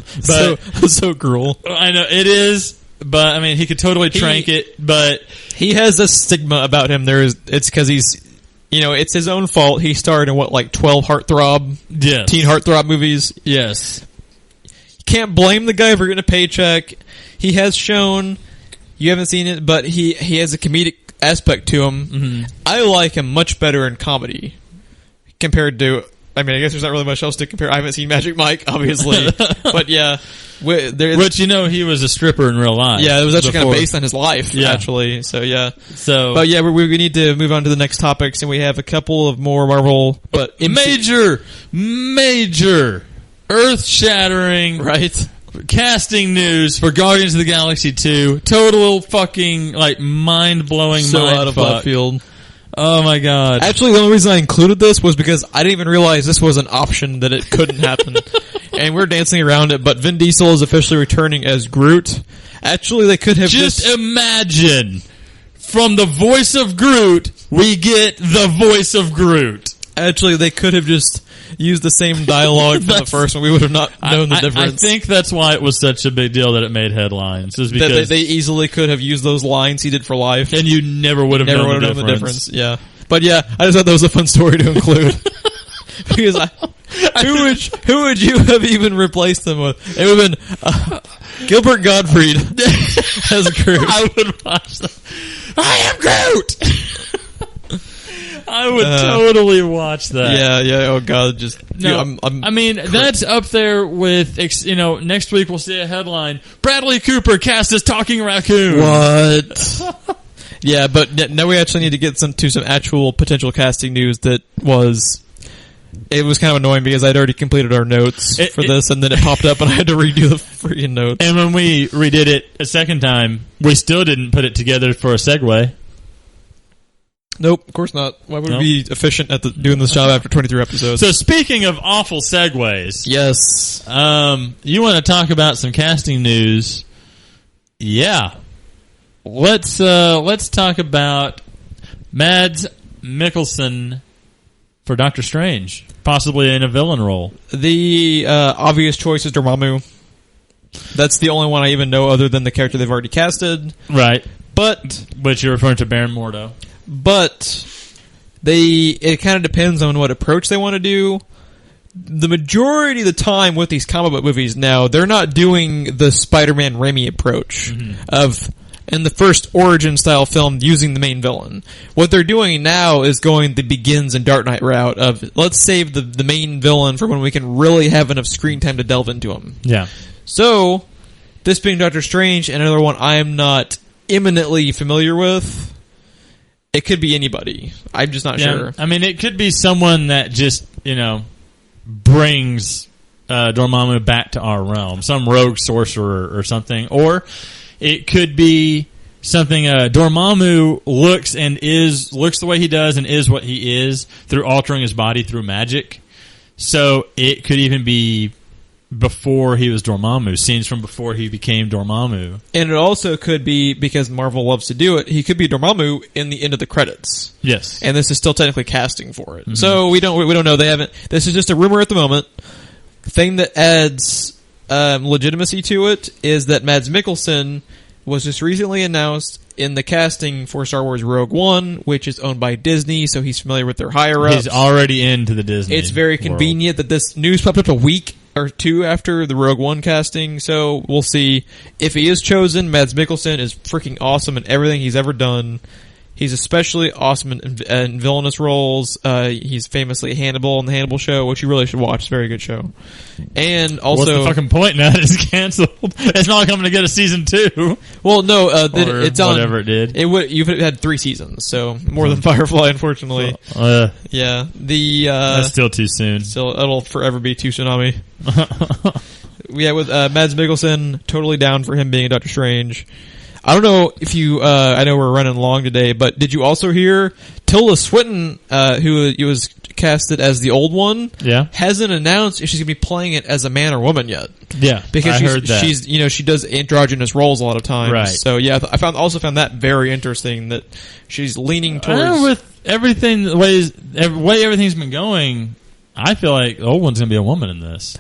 S1: so cruel.
S2: I know it is. But I mean, he could totally trank it. But
S1: he has a stigma about him. It's because he's. You know, it's his own fault. He starred in 12 heartthrob, teen heartthrob movies.
S2: Yes.
S1: You can't blame the guy for getting a paycheck. He has shown, you haven't seen it, but he has a comedic aspect to him. Mm-hmm. I like him much better in comedy compared to, I mean, I guess there's not really much else to compare. I haven't seen Magic Mike, obviously. But yeah.
S2: Which, he was a stripper in real life.
S1: Yeah, it was actually kind of based on his life, actually. So, yeah.
S2: But
S1: yeah, we need to move on to the next topics, and we have a couple of more Marvel, but
S2: major, earth-shattering,
S1: right?
S2: Casting news for Guardians of the Galaxy 2. Total fucking, mind-blowing
S1: out of left field.
S2: Oh my god.
S1: Actually, the only reason I included this was because I didn't even realize this was an option, that it couldn't happen. And we're dancing around it, but Vin Diesel is officially returning as Groot. Actually, they could have
S2: just imagine, from the voice of Groot, we get the voice of Groot.
S1: Actually, they could have just used the same dialogue from the first one. We would have not known the difference.
S2: I think that's why it was such a big deal that it made headlines. Is because
S1: they easily could have used those lines he did for Life.
S2: And you never would have known the difference.
S1: Yeah. But yeah, I just thought that was a fun story to include. Because who would you have even replaced them with? It would have been Gilbert Gottfried as Groot.
S2: I would watch that. I am Groot! I would totally watch that.
S1: Yeah. Oh god,
S2: I mean, that's up there with. Next week we'll see a headline: Bradley Cooper cast as talking raccoon.
S1: What? Yeah, but now we actually need to get some actual potential casting news. It was kind of annoying because I'd already completed our notes for this, and then it popped up, and I had to redo the freaking notes.
S2: And when we redid it a second time, we still didn't put it together for a segue.
S1: Nope, of course not. Why would we be efficient at doing this job after 23 episodes?
S2: So speaking of awful segues,
S1: yes,
S2: you want to talk about some casting news Yeah. Let's talk about Mads Mikkelsen for Doctor Strange, possibly in a villain role.
S1: The obvious choice is Dormammu. That's the only one I even know other than the character they've already casted.
S2: Right.
S1: But
S2: you're referring to Baron Mordo.
S1: But it kind of depends on what approach they want to do. The majority of the time with these comic book movies now, they're not doing the Spider-Man Raimi approach of in the first origin style film using the main villain. What they're doing now is going the Begins and Dark Knight route of let's save the main villain for when we can really have enough screen time to delve into him.
S2: Yeah.
S1: So, this being Doctor Strange, and another one I am not imminently familiar with, it could be anybody. I'm just not sure.
S2: I mean, it could be someone that just, brings Dormammu back to our realm. Some rogue sorcerer or something. Or it could be something Dormammu looks the way he does and is what he is through altering his body through magic. So it could even be before he was Dormammu, scenes from before he became Dormammu. And
S1: it also could be, because Marvel loves to do it, he could be Dormammu in the end of the credits.
S2: Yes.
S1: And this is still technically casting for it. Mm-hmm. So we don't know. They haven't. This is just a rumor at the moment. The thing that adds legitimacy to it is that Mads Mikkelsen was just recently announced in the casting for Star Wars Rogue One, which is owned by Disney, so he's familiar with their higher-ups.
S2: He's already into the Disney
S1: It's very convenient that this news popped up a week or two after the Rogue One casting, so we'll see. If he is chosen, Mads Mikkelsen is freaking awesome in everything he's ever done. He's especially awesome in villainous roles. He's famously Hannibal on the Hannibal show, which you really should watch. It's a very good show. And also,
S2: what's the fucking point now? It's canceled. It's not like I'm going to get a season 2.
S1: Well, no, it's on
S2: whatever it did.
S1: You've had 3 seasons, so more than Firefly, unfortunately. Yeah,
S2: that's still too soon.
S1: It'll forever be too Tsunami. Yeah, with Mads Mikkelsen, totally down for him being Doctor Strange. I don't know if you, I know we're running long today, but did you also hear Tilda Swinton, who was casted as the old one, hasn't announced if she's going to be playing it as a man or woman yet.
S2: Yeah,
S1: because
S2: I heard that.
S1: She's, she does androgynous roles a lot of times.
S2: Right.
S1: So yeah, I also found that very interesting that she's leaning towards.
S2: I know with everything, the way everything's been going, I feel like the old one's going to be a woman in this.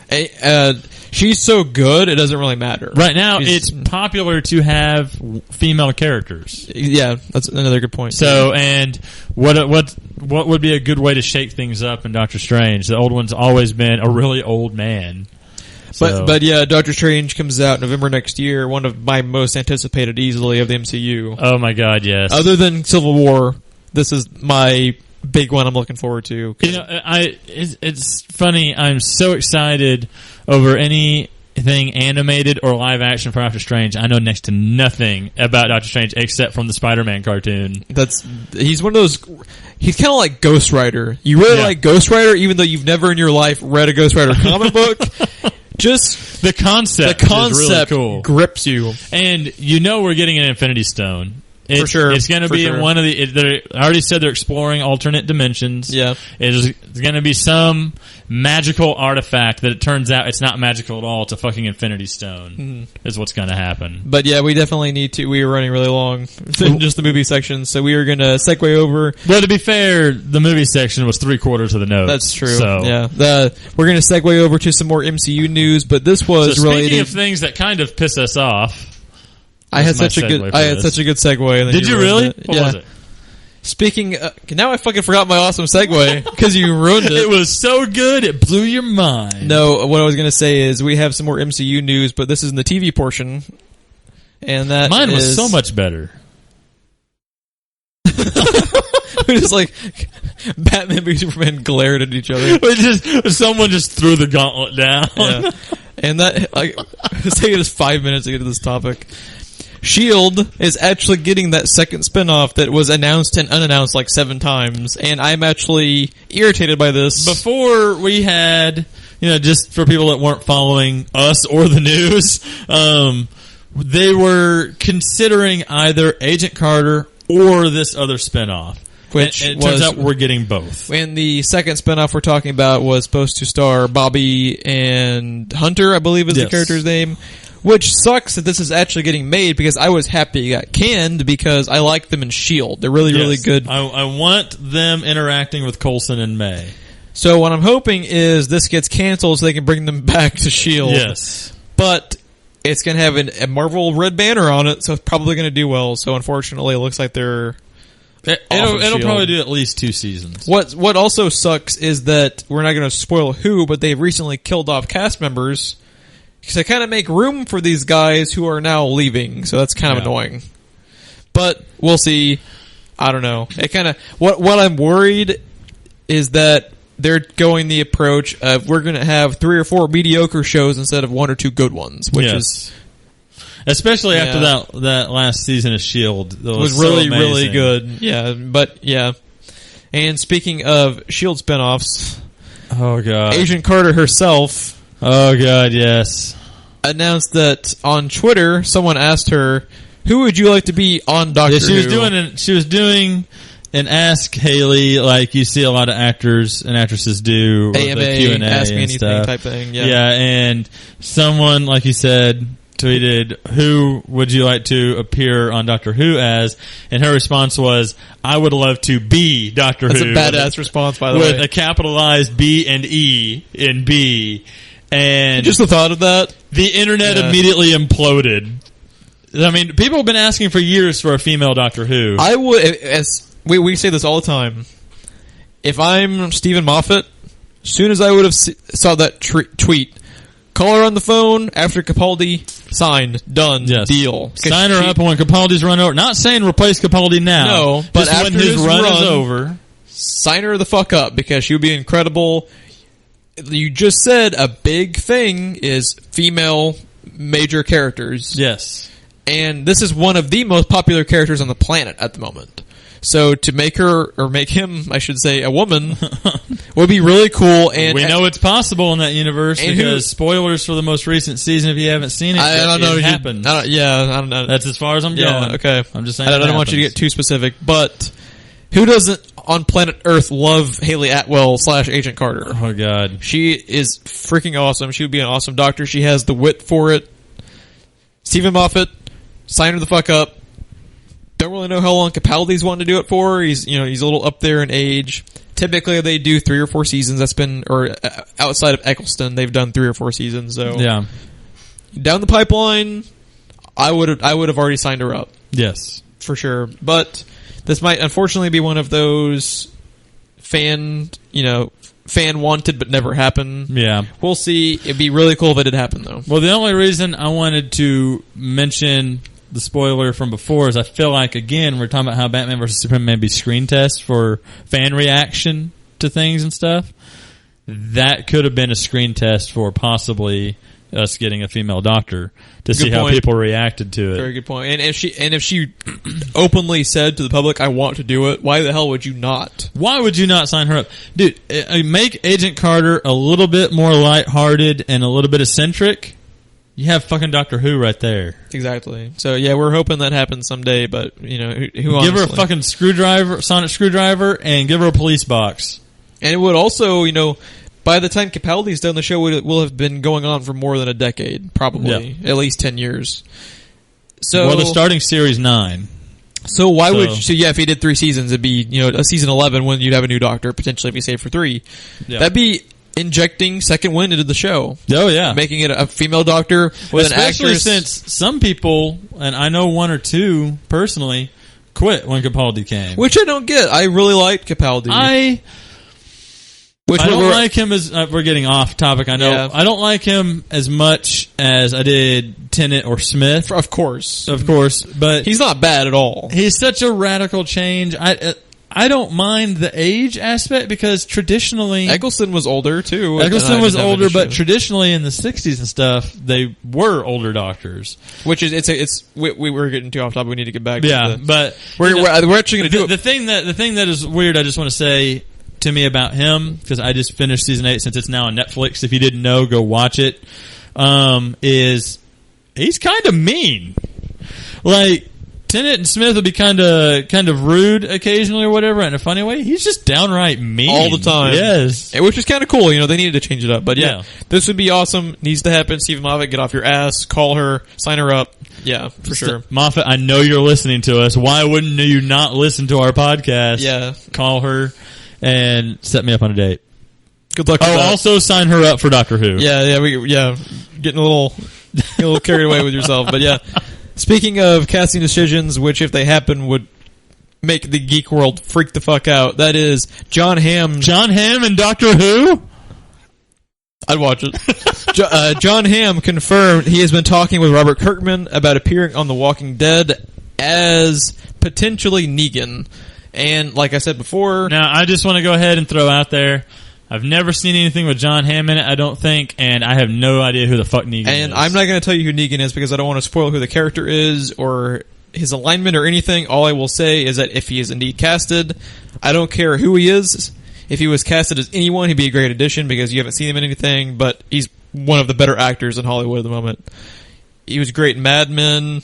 S1: She's so good, it doesn't really matter.
S2: Right now, it's popular to have female characters.
S1: Yeah, that's another good point.
S2: So, and what would be a good way to shake things up in Doctor Strange? The old one's always been a really old man.
S1: But yeah, Doctor Strange comes out November next year, one of my most anticipated easily of the MCU.
S2: Oh my god, yes.
S1: Other than Civil War, this is my big one I'm looking forward to.
S2: It's funny. I'm so excited over anything animated or live action for Doctor Strange. I know next to nothing about Doctor Strange except from the Spider-Man cartoon.
S1: He's one of those. He's kind of like Ghost Rider. You really like Ghost Rider, even though you've never in your life read a Ghost Rider comic book. Just
S2: the concept is really cool.
S1: Grips you,
S2: and we're getting an Infinity Stone.
S1: For sure.
S2: It's going to be in one of the... I already said they're exploring alternate dimensions.
S1: Yeah.
S2: It's going to be some magical artifact that it turns out it's not magical at all. It's a fucking Infinity Stone is what's going to happen.
S1: But yeah, we definitely need to... We are running really long in just the movie section, so we are going to segue over...
S2: Well, to be fair, the movie section was 3/4 of the note.
S1: That's true.
S2: So.
S1: Yeah. We're going to segue over to some more MCU news, but this was related...
S2: Speaking of things that kind of piss us off...
S1: I had such a good segue. And then
S2: Did you really? What was it?
S1: Speaking, now I fucking forgot my awesome segue because you ruined it.
S2: It was so good, it blew your mind.
S1: No, what I was going to say is we have some more MCU news, but this is in the TV portion, and that
S2: mine was so much better.
S1: We just like Batman v Superman glared at each other.
S2: Someone just threw the gauntlet down.
S1: Yeah. And that it's taking us 5 minutes to get to this topic. S.H.I.E.L.D. is actually getting that second spinoff that was announced and unannounced like 7 times, and I'm actually irritated by this.
S2: Before we had, just for people that weren't following us or the news, they were considering either Agent Carter or this other spinoff.
S1: Which
S2: it turns out we're getting both.
S1: And the second spinoff we're talking about was supposed to star Bobby and Hunter, I believe is the character's name. Which sucks that this is actually getting made because I was happy it got canned because I like them in S.H.I.E.L.D. They're really, really good.
S2: I want them interacting with Coulson and May.
S1: So what I'm hoping is this gets canceled so they can bring them back to S.H.I.E.L.D.
S2: Yes.
S1: But it's going to have a Marvel red banner on it, so it's probably going to do well. So unfortunately, it looks like they're...
S2: It'll probably do at least 2 seasons.
S1: What also sucks is that we're not going to spoil who, but they've recently killed off cast members because they kind of make room for these guys who are now leaving. So that's kind of annoying. But we'll see. I don't know. It kind of what I'm worried is that they're going the approach of we're going to have 3 or 4 mediocre shows instead of 1 or 2 good ones, which is.
S2: Especially after that last season of S.H.I.E.L.D. That
S1: was really, really good. Yeah, but yeah. And speaking of S.H.I.E.L.D. spinoffs,
S2: oh god,
S1: Agent Carter herself,
S2: oh god, yes,
S1: announced that on Twitter, someone asked her, "Who would you like to be on Doctor Who?"
S2: She was doing an Ask Hayley, like you see a lot of actors and actresses do,
S1: AMA,
S2: the Q&A,
S1: Ask Me
S2: and
S1: Anything
S2: stuff.
S1: type thing. Yeah,
S2: yeah, and someone, like you said, tweeted, "Who would you like to appear on Doctor Who as?" And her response was, "I would love to be Doctor Who."
S1: That's a badass response, by the way.
S2: With a capitalized B and E in B. And
S1: just the thought of that,
S2: the internet immediately imploded. I mean, people have been asking for years for a female Doctor Who.
S1: I would, as we say this all the time. If I'm Stephen Moffat, as soon as I would have saw that tweet, call her on the phone after Capaldi signed, done, deal.
S2: Sign her up when Capaldi's run over. Not saying replace Capaldi now.
S1: No, but
S2: just
S1: after
S2: when his run is over,
S1: sign her the fuck up because she would be incredible. You just said a big thing is female major characters.
S2: Yes.
S1: And this is one of the most popular characters on the planet at the moment. So to make her, or make him, I should say, a woman, would be really cool. And
S2: we know it's possible in that universe because spoilers for the most recent season, if you haven't seen it,
S1: I don't know.
S2: It happened.
S1: I don't know.
S2: That's as far as I'm going.
S1: Okay.
S2: I'm just saying.
S1: I don't want you to get too specific, but who doesn't on planet Earth love Hayley Atwell / Agent Carter?
S2: Oh god,
S1: she is freaking awesome. She would be an awesome doctor. She has the wit for it. Stephen Moffat, sign her the fuck up. Don't really know how long Capaldi's wanting to do it for. He's a little up there in age. Typically, they do 3 or 4 seasons. That's been, or outside of Eccleston, they've done 3 or 4 seasons. So
S2: yeah,
S1: down the pipeline, I would have already signed her up.
S2: Yes,
S1: for sure. But this might unfortunately be one of those fan wanted but never happen.
S2: Yeah,
S1: we'll see. It'd be really cool if it did happen, though.
S2: Well, the only reason I wanted to mention the spoiler from before is I feel like, again, we're talking about how Batman vs. Superman may be screen tests for fan reaction to things and stuff. That could have been a screen test for possibly us getting a female doctor to see how people reacted to it.
S1: Very good point. And if she openly said to the public, "I want to do it," why the hell would you not?
S2: Why would you not sign her up? Dude, make Agent Carter a little bit more lighthearted and a little bit eccentric. You have fucking Doctor Who right there.
S1: Exactly. So yeah, we're hoping that happens someday, but who
S2: give her a fucking sonic screwdriver, and give her a police box.
S1: And it would also, by the time Capaldi's done, the show will have been going on for more than a decade, probably at least 10 years. So
S2: they're starting series 9.
S1: So why would if he did 3 seasons, it'd be a season 11 when you'd have a new doctor potentially if he stayed for 3. Yeah. That'd be injecting second wind into the show.
S2: Oh yeah,
S1: making it a female doctor with an actress.
S2: Especially since some people, and I know 1 or 2 personally, quit when Capaldi came.
S1: Which I don't get. I really liked Capaldi. I
S2: don't like him as we're getting off topic. I know. Yeah. I don't like him as much as I did Tennant or Smith.
S1: Of course,
S2: but
S1: he's not bad at all.
S2: He's such a radical change. I don't mind the age aspect because traditionally
S1: Eccleston was older too.
S2: Eccleston was older, but traditionally in the 60s and stuff, they were older doctors.
S1: Which is we were getting too off topic. We need to get back.
S2: Yeah, but
S1: we're actually going to do it.
S2: The thing that is weird, I just want to say to me about him, because I just finished season 8 since it's now on Netflix. If you didn't know, go watch it. Is he's kind of mean, like Tennant and Smith will be kind of rude occasionally or whatever in a funny way. He's just downright mean
S1: all the time.
S2: Yes,
S1: which is kind of cool. They needed to change it up, but yeah, this would be awesome. Needs to happen. Stephen Moffat, get off your ass. Call her. Sign her up. Yeah, for sure.
S2: Moffat, I know you're listening to us. Why wouldn't you not listen to our podcast?
S1: Yeah, call
S2: her and set me up on a date.
S1: Good luck.
S2: Also sign her up for Doctor Who.
S1: Yeah. Getting a little carried away with yourself, but yeah. Speaking of casting decisions, which if they happen would make the geek world freak the fuck out, that is Jon Hamm.
S2: Jon Hamm and Doctor Who?
S1: I'd watch it. Jon Hamm confirmed he has been talking with Robert Kirkman about appearing on The Walking Dead as potentially Negan. And like I said before...
S2: Now, I just want to go ahead and throw out there, I've never seen anything with Jon Hamm in it, I don't think, and I have no idea who the fuck Negan is.
S1: And I'm not going to tell you who Negan is because I don't want to spoil who the character is or his alignment or anything. All I will say is that if he is indeed casted, I don't care who he is. If he was casted as anyone, he'd be a great addition because you haven't seen him in anything, but he's one of the better actors in Hollywood at the moment. He was great in Mad Men,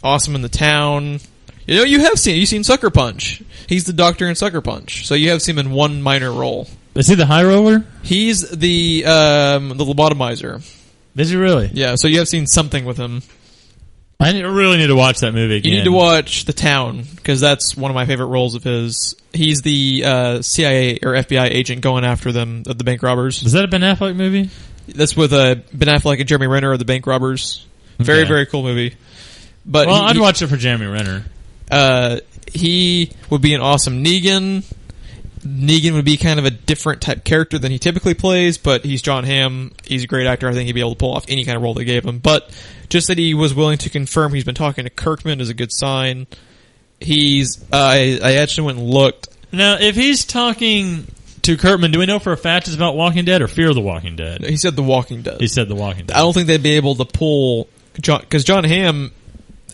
S1: awesome in The Town. You've seen Sucker Punch. He's the doctor in Sucker Punch, so you have seen him in one minor role.
S2: Is he the high roller?
S1: He's the lobotomizer.
S2: Is he really?
S1: Yeah, so you have seen something with him.
S2: I really need to watch that movie again.
S1: You need to watch The Town, because that's one of my favorite roles of his. He's the CIA or FBI agent going after them, of the bank robbers.
S2: Is that a Ben Affleck movie?
S1: That's with Ben Affleck and Jeremy Renner of the bank robbers. Very, very cool movie. But
S2: I'd watch it for Jeremy Renner.
S1: He would be an awesome Negan. Negan would be kind of a different type character than he typically plays, but he's Jon Hamm. He's a great actor. I think he'd be able to pull off any kind of role they gave him. But just that he was willing to confirm he's been talking to Kirkman is a good sign. I actually went and looked.
S2: Now, if he's talking to Kirkman, do we know for a fact it's about Walking Dead or Fear the Walking Dead?
S1: He said The Walking Dead.
S2: He said The Walking Dead.
S1: I don't think they'd be able to pull because Jon Hamm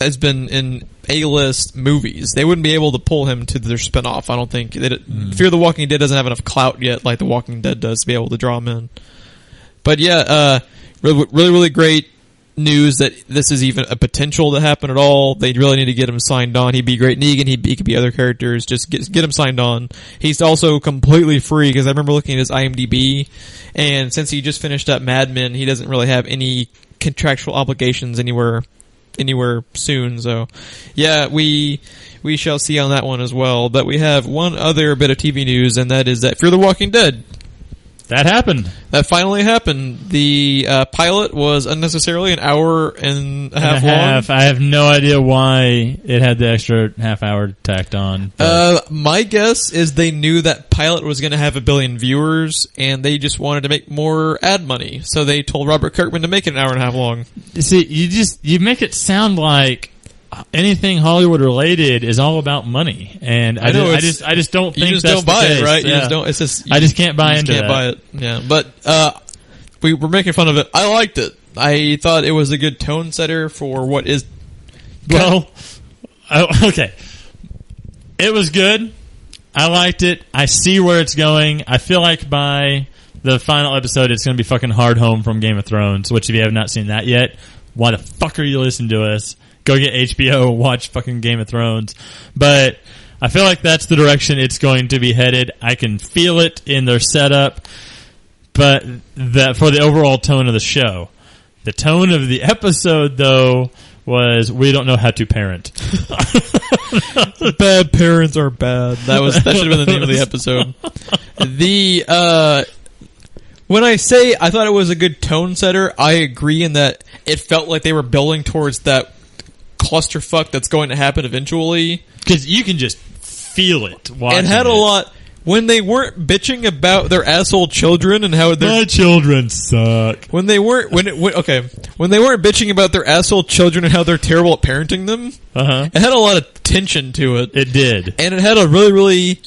S1: has been in A-list movies. They wouldn't be able to pull him to their spinoff. I don't think. Fear the Walking Dead doesn't have enough clout yet like The Walking Dead does to be able to draw him in. But yeah, really, really great news that this is even a potential to happen at all. They really need to get him signed on. He'd be great Negan. He could be other characters. Just get him signed on. He's also completely free because I remember looking at his IMDb, and since he just finished up Mad Men, he doesn't really have any contractual obligations anywhere soon. So yeah, we shall see on that one as well. But we have one other bit of TV news, and that is that Fear the Walking Dead.
S2: That happened.
S1: That finally happened. The pilot was unnecessarily an hour and a half long.
S2: I have no idea why it had the extra half hour tacked on.
S1: My guess is they knew that pilot was going to have 1 billion viewers, and they just wanted to make more ad money. So they told Robert Kirkman to make it an hour and a half long.
S2: See, you make it sound like anything Hollywood related is all about money, and I just don't think
S1: you just
S2: that's
S1: don't buy
S2: the case.
S1: it, right?
S2: Yeah.
S1: You just don't. It's just
S2: I just can't buy into
S1: can't
S2: that.
S1: buy it. Yeah, but we were making fun of it. I liked it. I thought it was a good tone setter for what is.
S2: Okay, it was good. I liked it. I see where it's going. I feel like by the final episode, it's going to be fucking Hard Home from Game of Thrones. Which, if you have not seen that yet, why the fuck are you listening to us? Go get HBO, watch fucking Game of Thrones. But I feel like that's the direction it's going to be headed. I can feel it in their setup. But that for the overall tone of the show. The tone of the episode, though, was we don't know how to parent.
S1: Bad parents are bad. That should have been the name of the episode. When I say I thought it was a good tone setter, I agree in that it felt like they were building towards that clusterfuck that's going to happen eventually.
S2: Because you can just feel it.
S1: And had a lot when they weren't bitching about their asshole children and how
S2: my children suck.
S1: When they weren't bitching about their asshole children and how they're terrible at parenting them. It had a lot of tension to it.
S2: It did,
S1: and it had a really, really,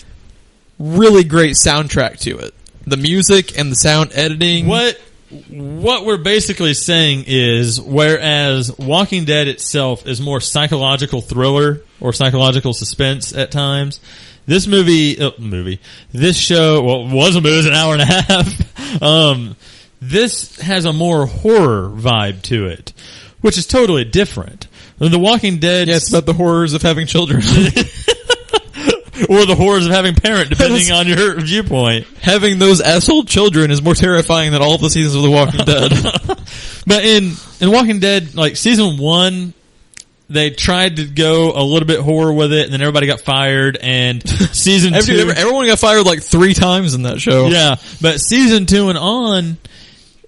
S1: really great soundtrack to it. The music and the sound editing.
S2: What we're basically saying is, whereas Walking Dead itself is more psychological thriller or psychological suspense at times, this this show, well, it was an hour and a half. This has a more horror vibe to it, which is totally different. The Walking Dead.
S1: Yeah, it's about the horrors of having children.
S2: Or the horrors of having parent, depending on your viewpoint.
S1: Having those asshole children is more terrifying than all the seasons of The Walking Dead.
S2: But in Walking Dead, like season 1, they tried to go a little bit horror with it, and then everybody got fired. And season 2,
S1: everyone got fired like 3 times in that show.
S2: Yeah, but season 2 and on,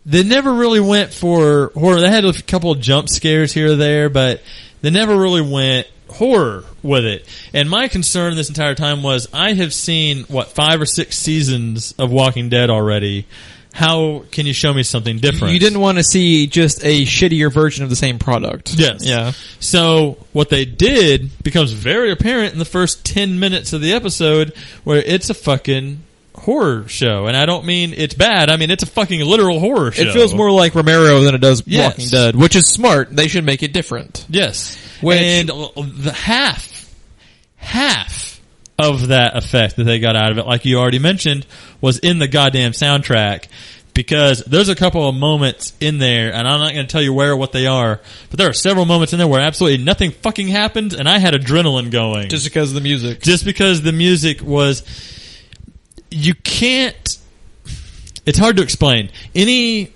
S2: they never really went for horror. They had a couple of jump scares here or there, but they never really went horror with it. And my concern this entire time was I have seen 5 or 6 seasons of Walking Dead already. How can you show me something different?
S1: You didn't want to see just a shittier version of the same product.
S2: Yes.
S1: Yeah.
S2: So what they did becomes very apparent in the first 10 minutes of the episode, where it's a fucking horror show. And I don't mean it's bad. I mean it's a fucking literal horror show.
S1: It feels more like Romero than it does
S2: Yes.
S1: Walking Dead, which is smart. They should make it different.
S2: Yes.
S1: Which-
S2: And the half of that effect that they got out of it, like you already mentioned, was in the goddamn soundtrack. Because there's a couple of moments in there, and I'm not going to tell you where or what they are, but there are several moments in there where absolutely nothing fucking happened, and I had adrenaline going.
S1: Just because of the music.
S2: Just because the music was... You can't... It's hard to explain. Any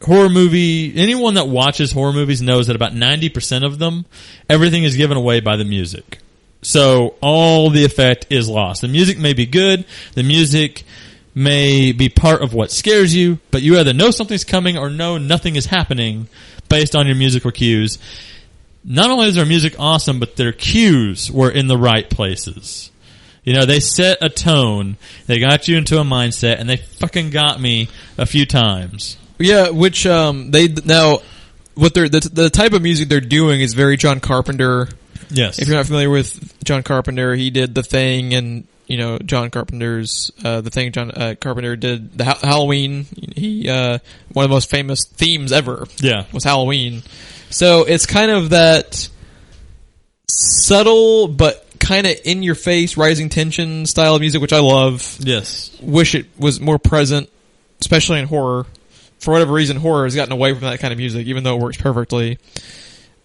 S2: horror movie, anyone that watches horror movies knows that about 90% of them, everything is given away by the music. So all the effect is lost. The music may be good, the music may be part of what scares you, but you either know something's coming or know nothing is happening based on your musical cues. Not only is their music awesome, but their cues were in the right places. You know, they set a tone, they got you into a mindset, and they fucking got me a few times.
S1: Yeah, which they now what they're the type of music they're doing is very John Carpenter.
S2: Yes.
S1: If you're not familiar with John Carpenter, he did The Thing, and you know John Carpenter's The Thing. John Carpenter did the Halloween. He one of the most famous themes ever.
S2: Yeah.
S1: Was Halloween. So it's kind of that subtle but kind of in your face rising tension style of music, which I love.
S2: Yes.
S1: Wish it was more present, especially in horror. For whatever reason, horror has gotten away from that kind of music, even though it works perfectly.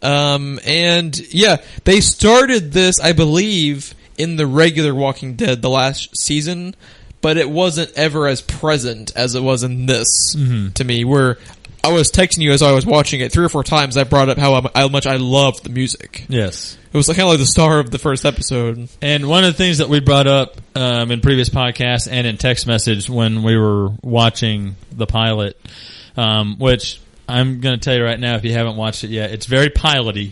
S1: And yeah, they started this, I believe, in the regular Walking Dead, the last season, but it wasn't ever as present as it was in this, to me, where I was texting you as I was watching it 3 or 4 times. I brought up how much I loved the music.
S2: Yes.
S1: It was kind of like the star of the first episode.
S2: And one of the things that we brought up in previous podcasts and in text message when we were watching the pilot, which I'm going to tell you right now, if you haven't watched it yet, it's very piloty,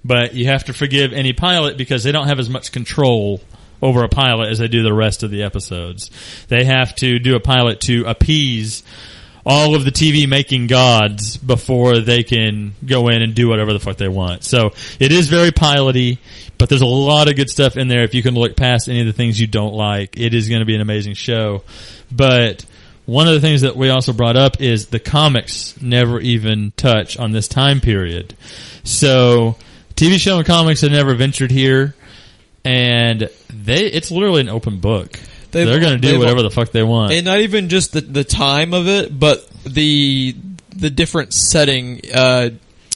S2: but you have to forgive any pilot because they don't have as much control over a pilot as they do the rest of the episodes. They have to do a pilot to appease all of the TV making gods before they can go in and do whatever the fuck they want. So it is very piloty, but there's a lot of good stuff in there. If you can look past any of the things you don't like, it is going to be an amazing show. But one of the things that we also brought up is the comics never even touch on this time period. So TV show and comics have never ventured here, and it's literally an open book. They're going to do whatever the fuck they want.
S1: And not even just the time of it, but the different setting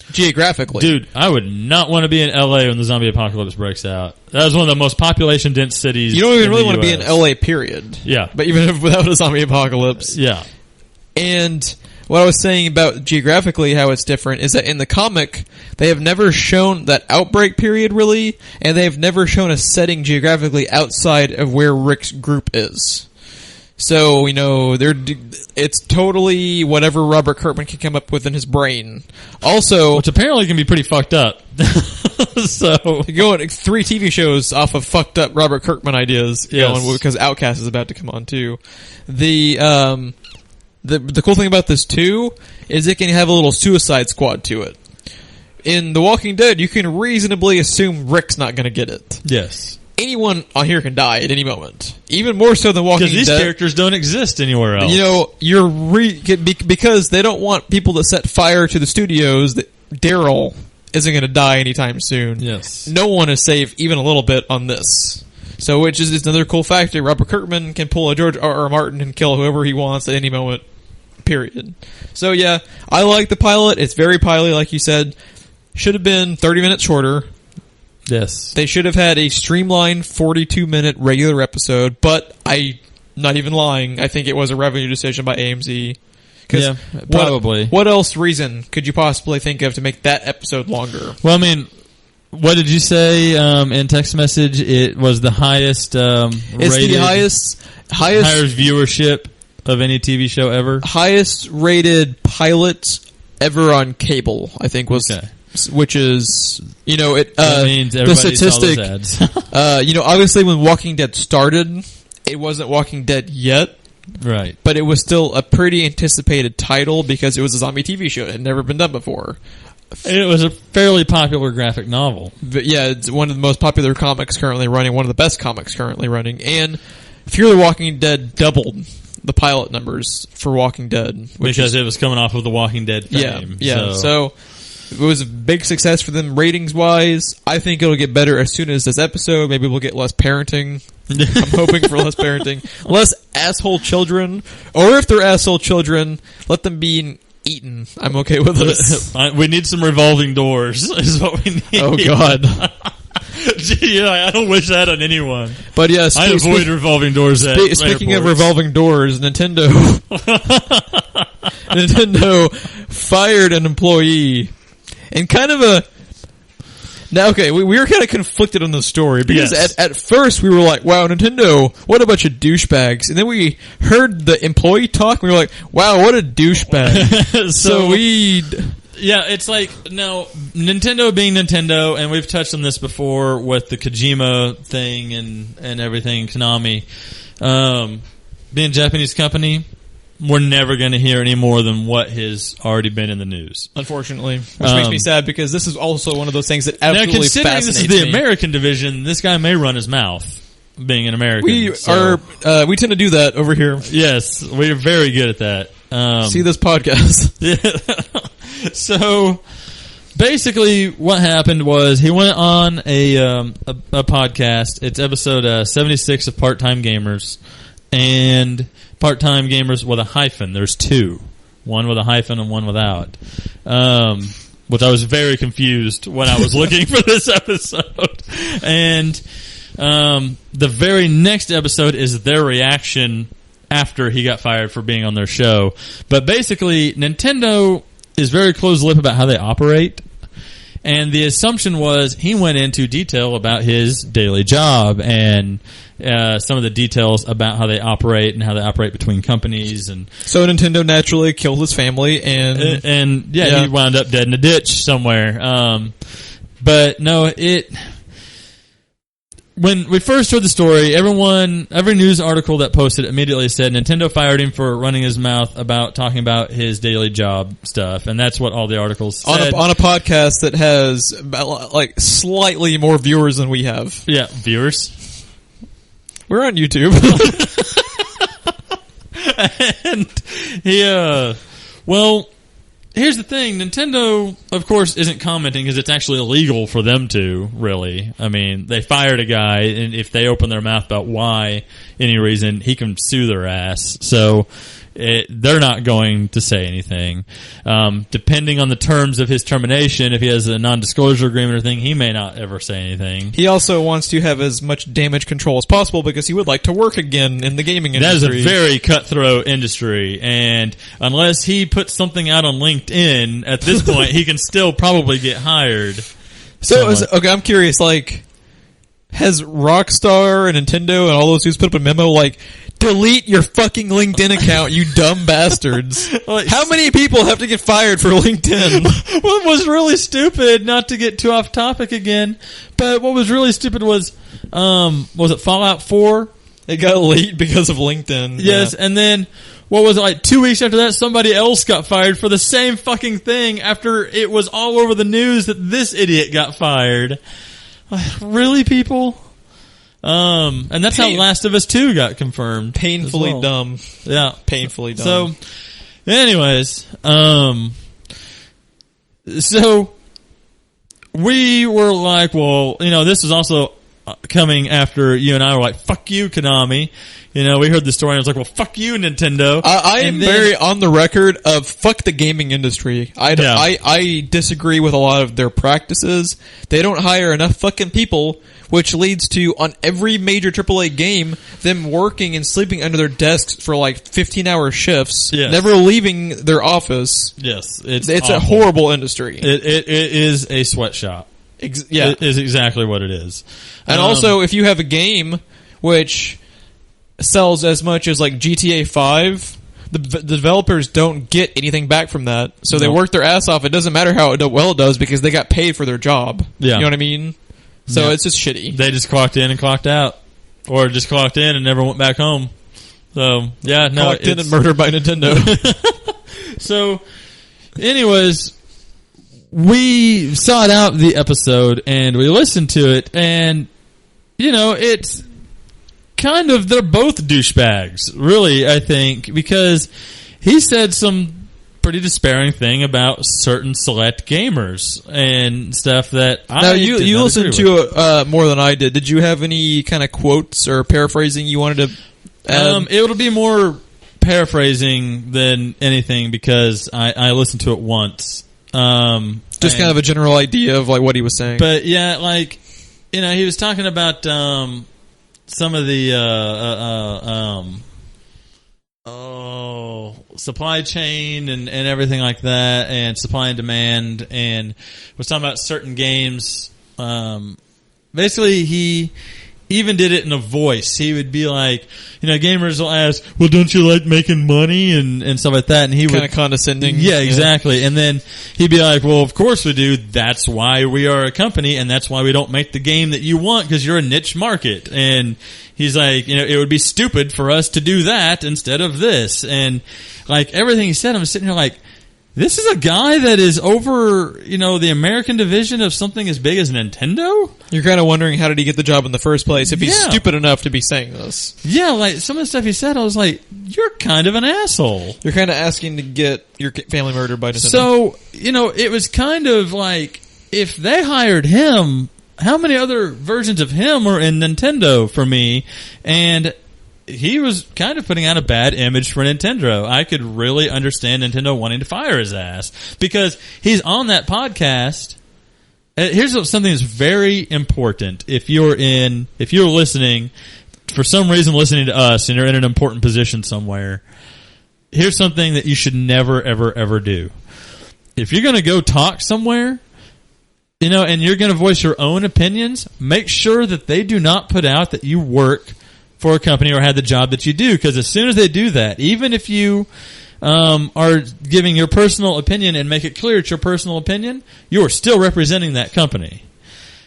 S1: geographically.
S2: Dude, I would not want to be in LA when the zombie apocalypse breaks out. That was one of the most population dense cities.
S1: You don't even really want to be in LA, period.
S2: Yeah.
S1: But even without a zombie apocalypse.
S2: Yeah.
S1: And what I was saying about geographically how it's different is that in the comic, they have never shown that outbreak period really, and they have never shown a setting geographically outside of where Rick's group is. So, you know, it's totally whatever Robert Kirkman can come up with in his brain. Also,
S2: which apparently can be pretty fucked up. So
S1: going 3 TV shows off of fucked up Robert Kirkman ideas,
S2: yes.
S1: Because Outcast is about to come on too. The cool thing about this too is it can have a little Suicide Squad to it. In The Walking Dead, you can reasonably assume Rick's not going to get it.
S2: Yes.
S1: Anyone on here can die at any moment. Even more so than Walking Dead.
S2: Because these characters don't exist anywhere else.
S1: You know, because they don't want people to set fire to the studios, that Daryl isn't going to die anytime soon.
S2: Yes.
S1: No one is safe even a little bit on this. So, which is another cool factor. Robert Kirkman can pull a George R.R. Martin and kill whoever he wants at any moment. Period. So, yeah, I like the pilot. It's very pilot, like you said. should have been 30 minutes shorter.
S2: Yes.
S1: They should have had a streamlined 42-minute regular episode, but not even lying, I think it was a revenue decision by AMC.
S2: Yeah, probably.
S1: What else reason could you possibly think of to make that episode longer?
S2: Well, I mean, what did you say in text message? It was the highest
S1: It's the highest
S2: viewership of any TV show ever.
S1: Highest rated pilot ever on cable, I think was... Okay. Which is,
S2: that means
S1: the statistic. Obviously when Walking Dead started, it wasn't Walking Dead yet.
S2: Right.
S1: But it was still a pretty anticipated title because it was a zombie TV show. It had never been done before.
S2: It was a fairly popular graphic novel.
S1: But yeah, it's one of the most popular comics currently running, one of the best comics currently running. And Fear the Walking Dead doubled the pilot numbers for Walking Dead.
S2: Because it was coming off of the Walking Dead fame.
S1: Yeah. So it was a big success for them ratings-wise. I think it'll get better as soon as this episode. Maybe we'll get less parenting. I'm hoping for less parenting. Less asshole children. Or if they're asshole children, let them be eaten. I'm okay with this.
S2: We need some revolving doors is what we need.
S1: Oh, God.
S2: I don't wish that on anyone.
S1: But yes,
S2: I avoid revolving doors at
S1: speaking of revolving doors, Nintendo fired an employee. And kind of a... Now, okay, we were kind of conflicted on the story, because at first we were like, wow, Nintendo, what a bunch of douchebags. And then we heard the employee talk, and we were like, wow, what a douchebag. so we...
S2: Yeah, it's like, now, Nintendo being Nintendo, and we've touched on this before with the Kojima thing and everything, Konami, being a Japanese company, we're never going to hear any more than what has already been in the news.
S1: Unfortunately. Which makes me sad, because this is also one of those things that absolutely fascinates me.
S2: Now, considering this is the American division, this guy may run his mouth, being an American.
S1: We tend to do that over here.
S2: Yes, we're very good at that.
S1: See this podcast.
S2: Yeah. So, basically, what happened was he went on a podcast. It's episode 76 of Part-Time Gamers, and Part-Time Gamers with a hyphen. There's two, one with a hyphen and one without. Which I was very confused when I was looking for this episode. And the very next episode is their reaction after he got fired for being on their show. But basically, Nintendo is very close-lipped about how they operate. And the assumption was he went into detail about his daily job and some of the details about how they operate and how they operate between companies. And
S1: so Nintendo naturally killed his family and
S2: he wound up dead in a ditch somewhere. But no, when we first heard the story, every news article that posted immediately said Nintendo fired him for running his mouth about talking about his daily job stuff, and that's what all the articles said.
S1: On a podcast that has like slightly more viewers than we have.
S2: Yeah, viewers.
S1: We're on YouTube.
S2: And here's the thing. Nintendo, of course, isn't commenting because it's actually illegal for them to, really. I mean, they fired a guy, and if they open their mouth about why, any reason, he can sue their ass. So they're not going to say anything. Depending on the terms of his termination, if he has a non-disclosure agreement or thing, he may not ever say anything.
S1: He also wants to have as much damage control as possible because he would like to work again in the gaming industry.
S2: That is a very cutthroat industry, and unless he puts something out on LinkedIn, at this point, he can still probably get hired.
S1: So, I'm curious, has Rockstar and Nintendo and all those dudes put up a memo delete your fucking LinkedIn account, you dumb bastards. How many people have to get fired for LinkedIn?
S2: What was really stupid, not to get too off topic again, but what was really stupid was it Fallout 4?
S1: It got late because of LinkedIn.
S2: Yes, and then, 2 weeks after that, somebody else got fired for the same fucking thing after it was all over the news that this idiot got fired. Really, people? And that's how Last of Us 2 got confirmed.
S1: Painfully dumb.
S2: Yeah.
S1: Painfully dumb.
S2: So, anyways, so we were like, this is also coming after you and I were like, fuck you, Konami. You know, we heard the story and I was like, well, fuck you, Nintendo.
S1: I am very on the record of fuck the gaming industry. I disagree with a lot of their practices. They don't hire enough fucking people, which leads to, on every major AAA game, them working and sleeping under their desks for like 15-hour shifts, never leaving their office.
S2: Yes.
S1: It's a horrible industry.
S2: It is a sweatshop. It is exactly what it is.
S1: And also, if you have a game which sells as much as like GTA 5, the developers don't get anything back from that. So they work their ass off. It doesn't matter how well it does because they got paid for their job. Yeah. You know what I mean? So it's just shitty.
S2: They just clocked in and clocked out. Or just clocked in and never went back home. So, yeah, no.
S1: Clocked in and murdered by Nintendo.
S2: So, anyways, we sought out the episode and we listened to it, and, you know, it's kind of, they're both douchebags, really, I think, because he said some pretty despairing thing about certain select gamers and stuff that
S1: now you listened to more than I did. Did you have any kind of quotes or paraphrasing you wanted to add?
S2: It'll be more paraphrasing than anything because I listened to it once.
S1: Just kind of a general idea of like what he was saying.
S2: But yeah, like, you know, he was talking about some of the supply chain and everything like that, and supply and demand, and was talking about certain games. Basically, he even did it in a voice. He would be like, you know, gamers will ask, well, don't you like making money and stuff like that? And he
S1: kind of condescending.
S2: Yeah, exactly. And then he'd be like, well, of course we do. That's why we are a company, and that's why we don't make the game that you want, because you're a niche market. And he's like, you know, it would be stupid for us to do that instead of this. And like everything he said, I'm sitting here like, this is a guy that is over, you know, the American division of something as big as Nintendo?
S1: You're kind of wondering how did he get the job in the first place if he's stupid enough to be saying this.
S2: Yeah, like some of the stuff he said, I was like, you're kind of an asshole.
S1: You're kind of asking to get your family murdered by Nintendo.
S2: So, you know, it was kind of like, if they hired him, how many other versions of him are in Nintendo for me? And he was kind of putting out a bad image for Nintendo. I could really understand Nintendo wanting to fire his ass because he's on that podcast. Here's something that's very important. If you're listening, for some reason listening to us and you're in an important position somewhere, here's something that you should never, ever, ever do. If you're going to go talk somewhere, you know, and you're going to voice your own opinions, make sure that they do not put out that you work for a company or had the job that you do, because as soon as they do that, even if you are giving your personal opinion and make it clear it's your personal opinion, you are still representing that company.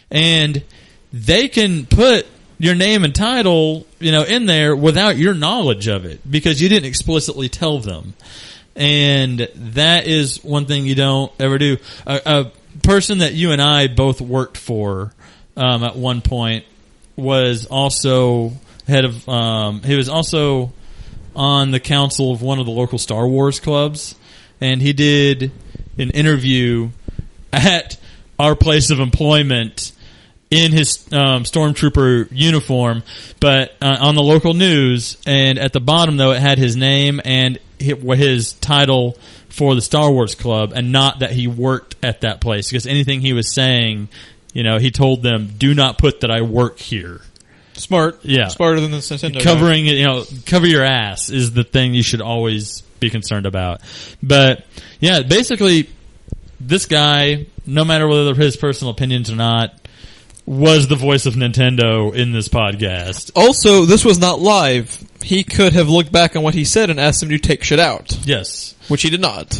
S2: And they can put your name and title, you know, in there without your knowledge of it because you didn't explicitly tell them. And that is one thing you don't ever do. A person that you and I both worked for at one point was also head of he was also on the council of one of the local Star Wars clubs, and he did an interview at our place of employment in his stormtrooper uniform, but on the local news, and at the bottom though it had his name and his title for the Star Wars club, and not that he worked at that place, because anything he was saying, you know, he told them, do not put that I work here.
S1: Smart. Yeah. Smarter than this Nintendo.
S2: Covering it, you know, cover your ass is the thing you should always be concerned about. But, yeah, basically, this guy, no matter whether they're his personal opinions or not, was the voice of Nintendo in this podcast.
S1: Also, this was not live. He could have looked back on what he said and asked him to take shit out.
S2: Yes.
S1: Which he did not.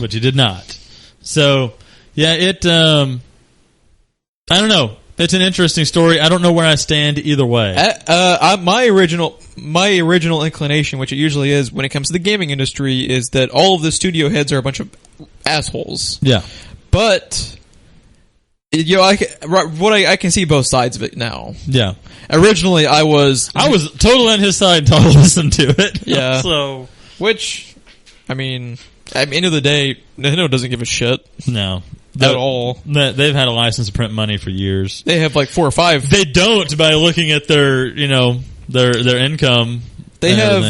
S2: So, yeah, it, I don't know. It's an interesting story. I don't know where I stand either way.
S1: My original inclination, which it usually is when it comes to the gaming industry, is that all of the studio heads are a bunch of assholes.
S2: Yeah.
S1: But, you know, I can see both sides of it now.
S2: Yeah.
S1: Originally, I was
S2: totally on his side until I listened to it.
S1: Yeah.
S2: So,
S1: which, I mean, at the end of the day, Nintendo doesn't give a shit.
S2: No.
S1: at all.
S2: They've had a license to print money for years.
S1: They have like 4 or 5.
S2: They don't by looking at their, their income.
S1: They have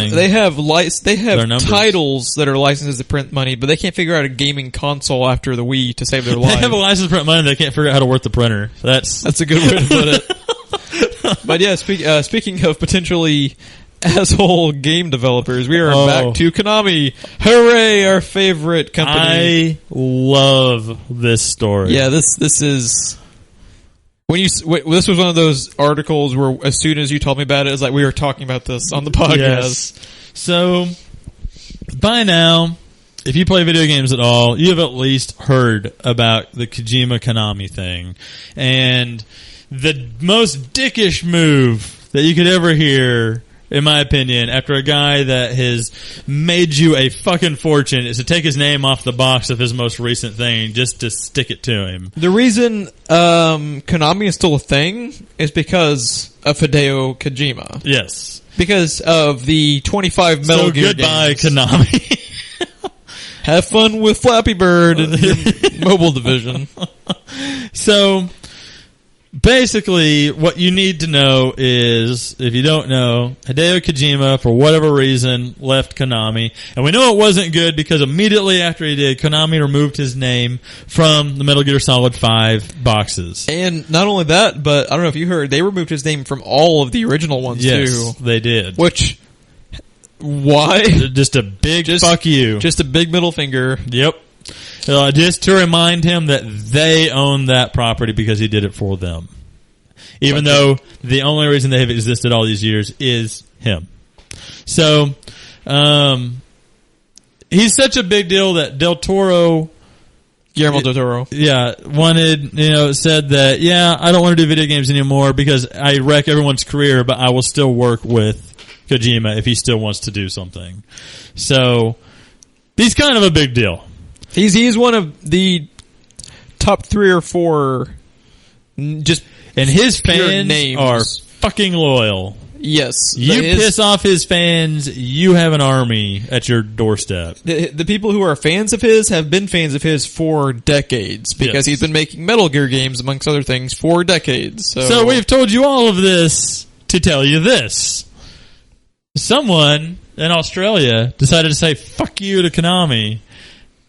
S1: titles that are licenses to print money, but they can't figure out a gaming console after the Wii to save their lives.
S2: They have a license to print money. They can't figure out how to work the printer. That's
S1: a good way to put it. But yeah, speaking of potentially asshole game developers, we are back to Konami. Hooray, our favorite company.
S2: I love this story.
S1: Yeah, this is... this was one of those articles where as soon as you told me about it, it's like we were talking about this on the podcast.
S2: Yes. So, by now, if you play video games at all, you have at least heard about the Kojima Konami thing. And the most dickish move that you could ever hear, in my opinion, after a guy that has made you a fucking fortune, is to take his name off the box of his most recent thing just to stick it to him.
S1: The reason Konami is still a thing is because of HIDEO Kojima.
S2: Yes.
S1: Because of the 25 Metal Gear
S2: goodbye,
S1: games.
S2: Konami.
S1: Have fun with Flappy Bird and your mobile division.
S2: So... basically, what you need to know is, if you don't know, Hideo Kojima, for whatever reason, left Konami. And we know it wasn't good because immediately after he did, Konami removed his name from the Metal Gear Solid 5 boxes.
S1: And not only that, but I don't know if you heard, they removed his name from all of the original ones, too.
S2: Yes, they did.
S1: Which, why?
S2: Just a big fuck you.
S1: Just a big middle finger.
S2: Yep. Just to remind him that they own that property because he did it for them. Even though the only reason they have existed all these years is him. So, he's such a big deal that
S1: Guillermo del Toro.
S2: Yeah, said that, I don't want to do video games anymore because I wreck everyone's career, but I will still work with Kojima if he still wants to do something. So, he's kind of a big deal.
S1: He's one of the top 3 or 4 just
S2: and his fans
S1: names
S2: are fucking loyal.
S1: Yes.
S2: You piss off his fans, you have an army at your doorstep.
S1: The people who are fans of his have been fans of his for decades because he's been making Metal Gear games, amongst other things, for decades. So
S2: we've told you all of this to tell you this. Someone in Australia decided to say fuck you to Konami.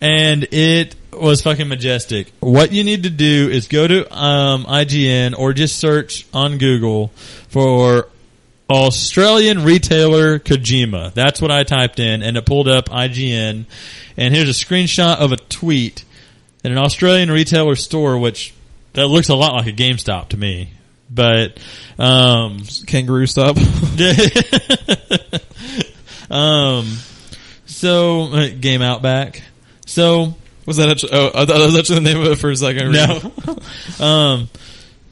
S2: And it was fucking majestic. What you need to do is go to IGN or just search on Google for Australian retailer Kojima. That's what I typed in, and it pulled up IGN. And here's a screenshot of a tweet in an Australian retailer store, which that looks a lot like a GameStop to me. But
S1: Kangaroo Stop.
S2: So Game Outback. So
S1: was that actually? Oh, I thought that was actually the name of it for a second.
S2: No.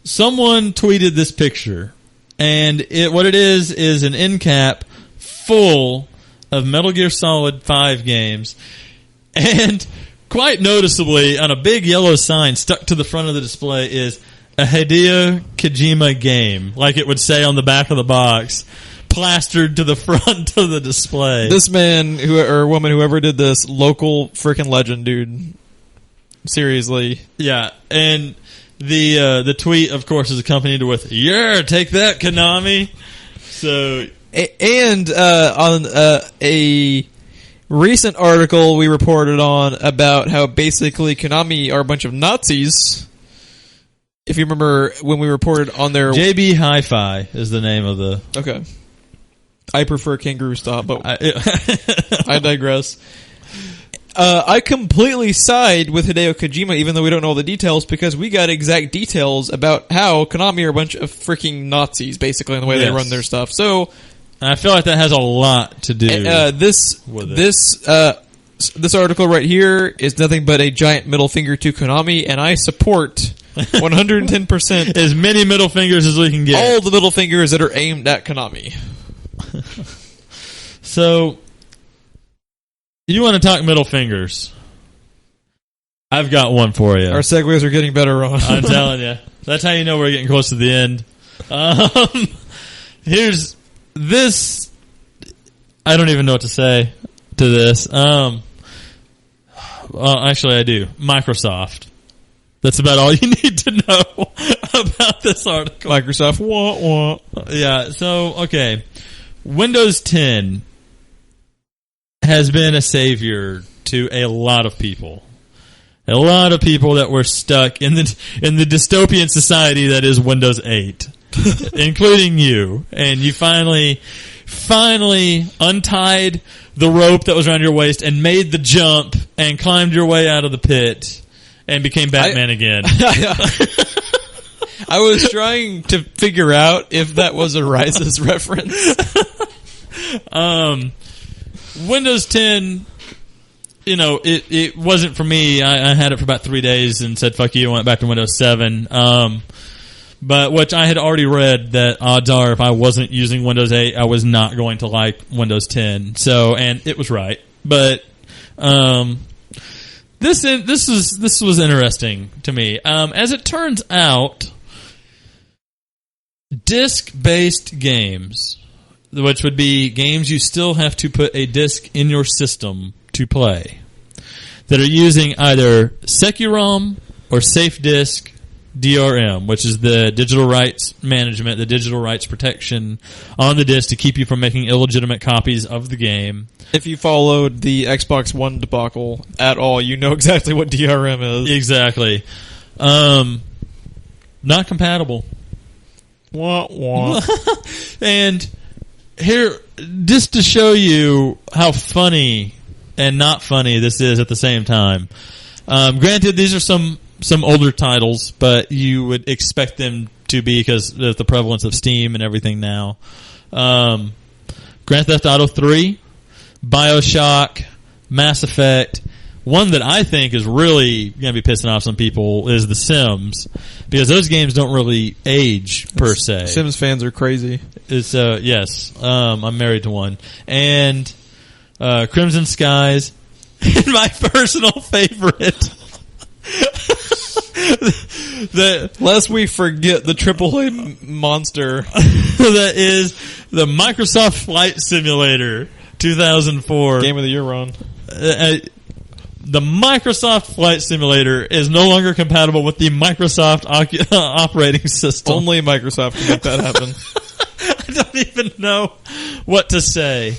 S2: Someone tweeted this picture, and what it is an end cap full of Metal Gear Solid 5 games, and quite noticeably on a big yellow sign stuck to the front of the display is a Hideo Kojima game, like it would say on the back of the box, plastered to the front of the display.
S1: This man or woman, whoever did this, local freaking legend, dude. Seriously.
S2: Yeah, and the tweet, of course, is accompanied with, "Yeah, take that, Konami." So,
S1: and on a recent article we reported on about how basically Konami are a bunch of Nazis. If you remember when we reported on their
S2: JB Hi-Fi is the name of the.
S1: Okay. I prefer Kangaroo Stop, but I digress. I completely side with Hideo Kojima, even though we don't know all the details, because we got exact details about how Konami are a bunch of freaking Nazis, basically, in the way they run their stuff. So,
S2: I feel like that has a lot to do with it.
S1: This article right here is nothing but a giant middle finger to Konami, and I support 110%
S2: as many middle fingers as we can get.
S1: All the middle fingers that are aimed at Konami.
S2: So, you want to talk middle fingers? I've got one for you.
S1: Our segues are getting better, Ron.
S2: I'm telling you. That's how you know we're getting close to the end. Here's this. I don't even know what to say to this. Well, actually, I do. Microsoft That's about all you need to know about this article.
S1: Microsoft, wah.
S2: Yeah, so, okay. Windows 10 has been a savior to a lot of people. A lot of people that were stuck in the dystopian society that is Windows 8, including you. And you finally untied the rope that was around your waist and made the jump and climbed your way out of the pit and became Batman again.
S1: I was trying to figure out if that was a Rises reference.
S2: Windows 10, you know, it wasn't for me. I had it for about 3 days and said, fuck you, and went back to Windows 7. But which I had already read that odds are if I wasn't using Windows 8, I was not going to like Windows 10. So, and it was right. But, this was interesting to me. As it turns out, disc-based games, which would be games you still have to put a disc in your system to play, that are using either Securom or Safe Disk DRM, which is the digital rights management, the digital rights protection on the disc to keep you from making illegitimate copies of the game.
S1: If you followed the Xbox One debacle at all, you know exactly what DRM is.
S2: Exactly. Not compatible.
S1: Wah.
S2: And here, just to show you how funny and not funny this is at the same time. Granted, these are some older titles, but you would expect them to be because of the prevalence of Steam and everything now. Grand Theft Auto 3, BioShock, Mass Effect. One that I think is really going to be pissing off some people is The Sims, because those games don't really age per se.
S1: Sims fans are crazy.
S2: It's yes, I'm married to one, and Crimson Skies, and my personal favorite.
S1: Lest we forget the AAA monster
S2: that is the Microsoft Flight Simulator 2004
S1: Game of the Year run.
S2: The Microsoft Flight Simulator is no longer compatible with the Microsoft operating system.
S1: Only Microsoft can make that happen.
S2: I don't even know what to say.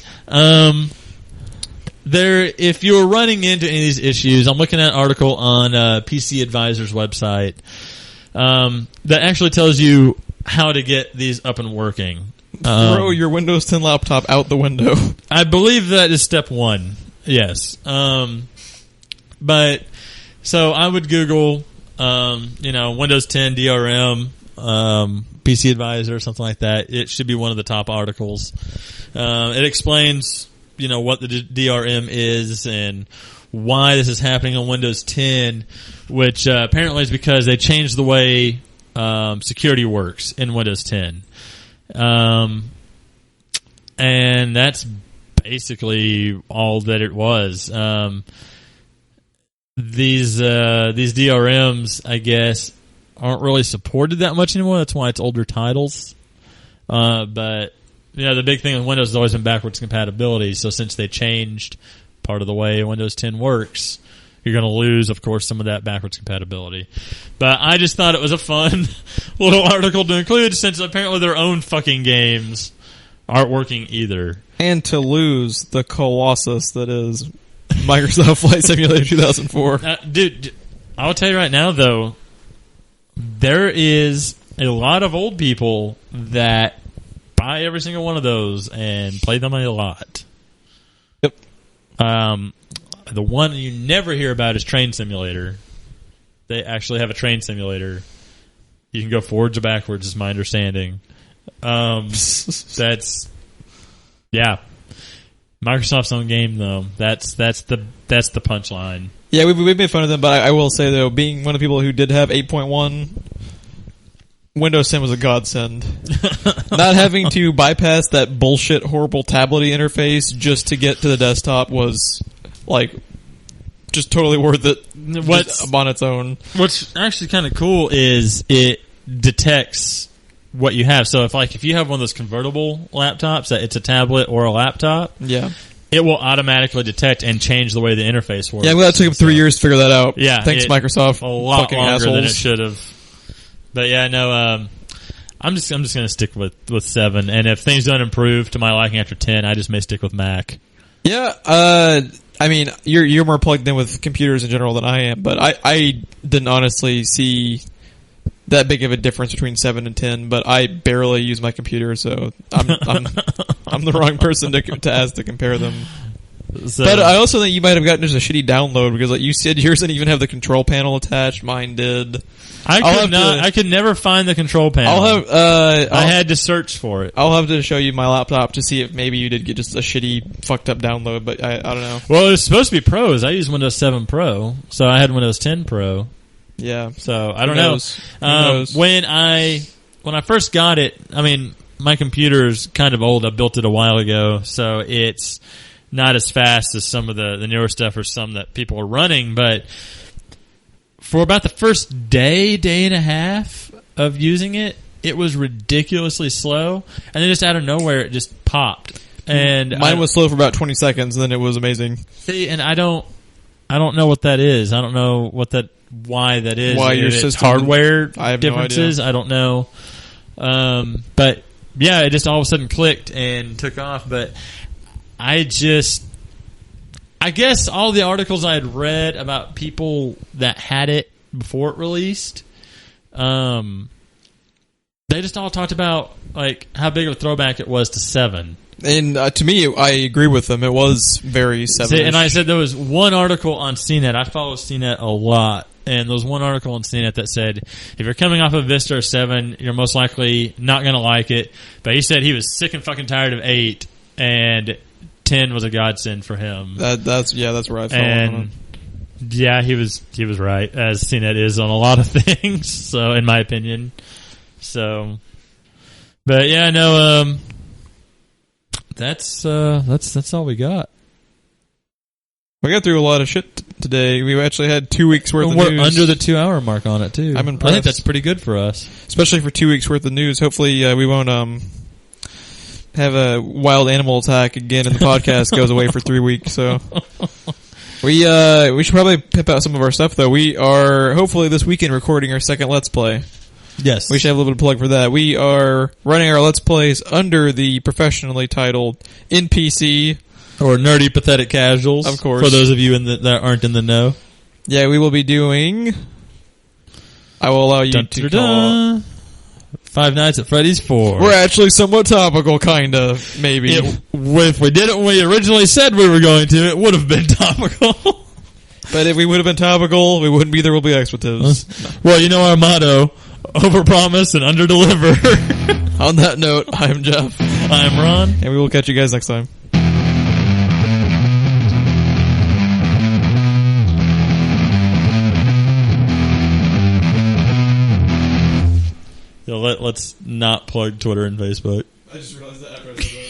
S2: If you're running into any of these issues, I'm looking at an article on PC Advisor's website that actually tells you how to get these up and working.
S1: Throw your Windows 10 laptop out the window.
S2: I believe that is step one. Yes. But so I would Google, Windows 10 DRM, PC Advisor, something like that. It should be one of the top articles. It explains, what the DRM is and why this is happening on Windows 10, which apparently is because they changed the way security works in Windows 10. And that's basically all that it was. These DRMs, I guess, aren't really supported that much anymore. That's why it's older titles. But the big thing with Windows has always been backwards compatibility. So since they changed part of the way Windows 10 works, you're going to lose, of course, some of that backwards compatibility. But I just thought it was a fun little article to include, since apparently their own fucking games aren't working either.
S1: And to lose the colossus that is Microsoft Flight Simulator 2004.
S2: Dude, I'll tell you right now, though, there is a lot of old people that buy every single one of those and play them a lot.
S1: Yep.
S2: The one you never hear about is Train Simulator. They actually have a train simulator. You can go forwards or backwards, is my understanding. That's Microsoft's own game, though. That's the punchline. Yeah,
S1: we made fun of them, but I will say, though, being one of the people who did have 8.1, Windows 10 was a godsend. Not having to bypass that bullshit, horrible tablet-y interface just to get to the desktop was, just totally worth it on its own.
S2: What's actually kind of cool is it detects what you have. So if you have one of those convertible laptops that it's a tablet or a laptop, it will automatically detect and change the way the interface works.
S1: Yeah, well, that took him 3 years to figure that out.
S2: Yeah,
S1: thanks Microsoft.
S2: A lot
S1: fucking
S2: longer
S1: assholes.
S2: than it should have. But yeah, no. I'm just going to stick with 7, and if things don't improve to my liking after 10, I just may stick with Mac.
S1: Yeah, I mean, you're more plugged in with computers in general than I am, but I didn't honestly see that big of a difference between 7 and 10. But I barely use my computer, so I'm the wrong person to ask to compare them. So, but I also think you might have gotten just a shitty download because, like you said, yours didn't even have the control panel attached. Mine did.
S2: I could never find the control panel. I had to search for it.
S1: I'll have to show you my laptop to see if maybe you did get just a shitty, fucked up download, but I don't know.
S2: Well, it was supposed to be pros. I used Windows 7 Pro, so I had Windows 10 Pro.
S1: Yeah.
S2: So I don't know.
S1: Who knows?
S2: When I first got it, I mean, my computer's kind of old. I built it a while ago, so it's not as fast as some of the newer stuff or some that people are running, but for about the first day and a half of using it, it was ridiculously slow, and then just out of nowhere, it just popped. And
S1: mine was slow for about 20 seconds, and then it was amazing.
S2: See, and I don't know what that is. I don't know why that is.
S1: Why your system
S2: hardware
S1: I have
S2: differences?
S1: No idea.
S2: I don't know. But yeah, it just all of a sudden clicked and took off. But I guess all the articles I had read about people that had it before it released, they just all talked about like how big of a throwback it was to 7.
S1: And to me, I agree with them. It was very 7.
S2: And I said there was one article on CNET. I follow CNET a lot. And there was one article on CNET that said, if you're coming off of Vista or 7, you're most likely not going to like it. But he said he was sick and fucking tired of 8, and 10 was a godsend for him.
S1: That's where I fell.
S2: And yeah, he was right, as CNET is on a lot of things. So, in my opinion, but yeah, no, that's all we got.
S1: We got through a lot of shit today. We actually had 2 weeks worth of
S2: we're
S1: news.
S2: Under the 2-hour mark on it too.
S1: I'm impressed.
S2: I think that's pretty good for us,
S1: especially for 2 weeks worth of news. Hopefully, we won't have a wild animal attack again, and the podcast goes away for 3 weeks. So we should probably pimp out some of our stuff though. We are hopefully this weekend recording our second Let's Play.
S2: Yes,
S1: we should have a little bit of plug for that. We are running our Let's Plays under the professionally titled NPC.
S2: Or Nerdy Pathetic Casuals.
S1: Of course.
S2: For those of you that aren't in the know.
S1: Yeah, we will be doing... I will allow you to call...
S2: Five Nights at Freddy's 4.
S1: We're actually somewhat topical, kind of, maybe.
S2: If we did it when we originally said we were going to, it would have been topical.
S1: But if we would have been topical, we wouldn't be There Will Be Expletives.
S2: Well, you know our motto, overpromise and underdeliver.
S1: On that note, I'm Jeff.
S2: I'm Ron.
S1: And we will catch you guys next time.
S2: Let's not plug Twitter and Facebook.
S1: I just realized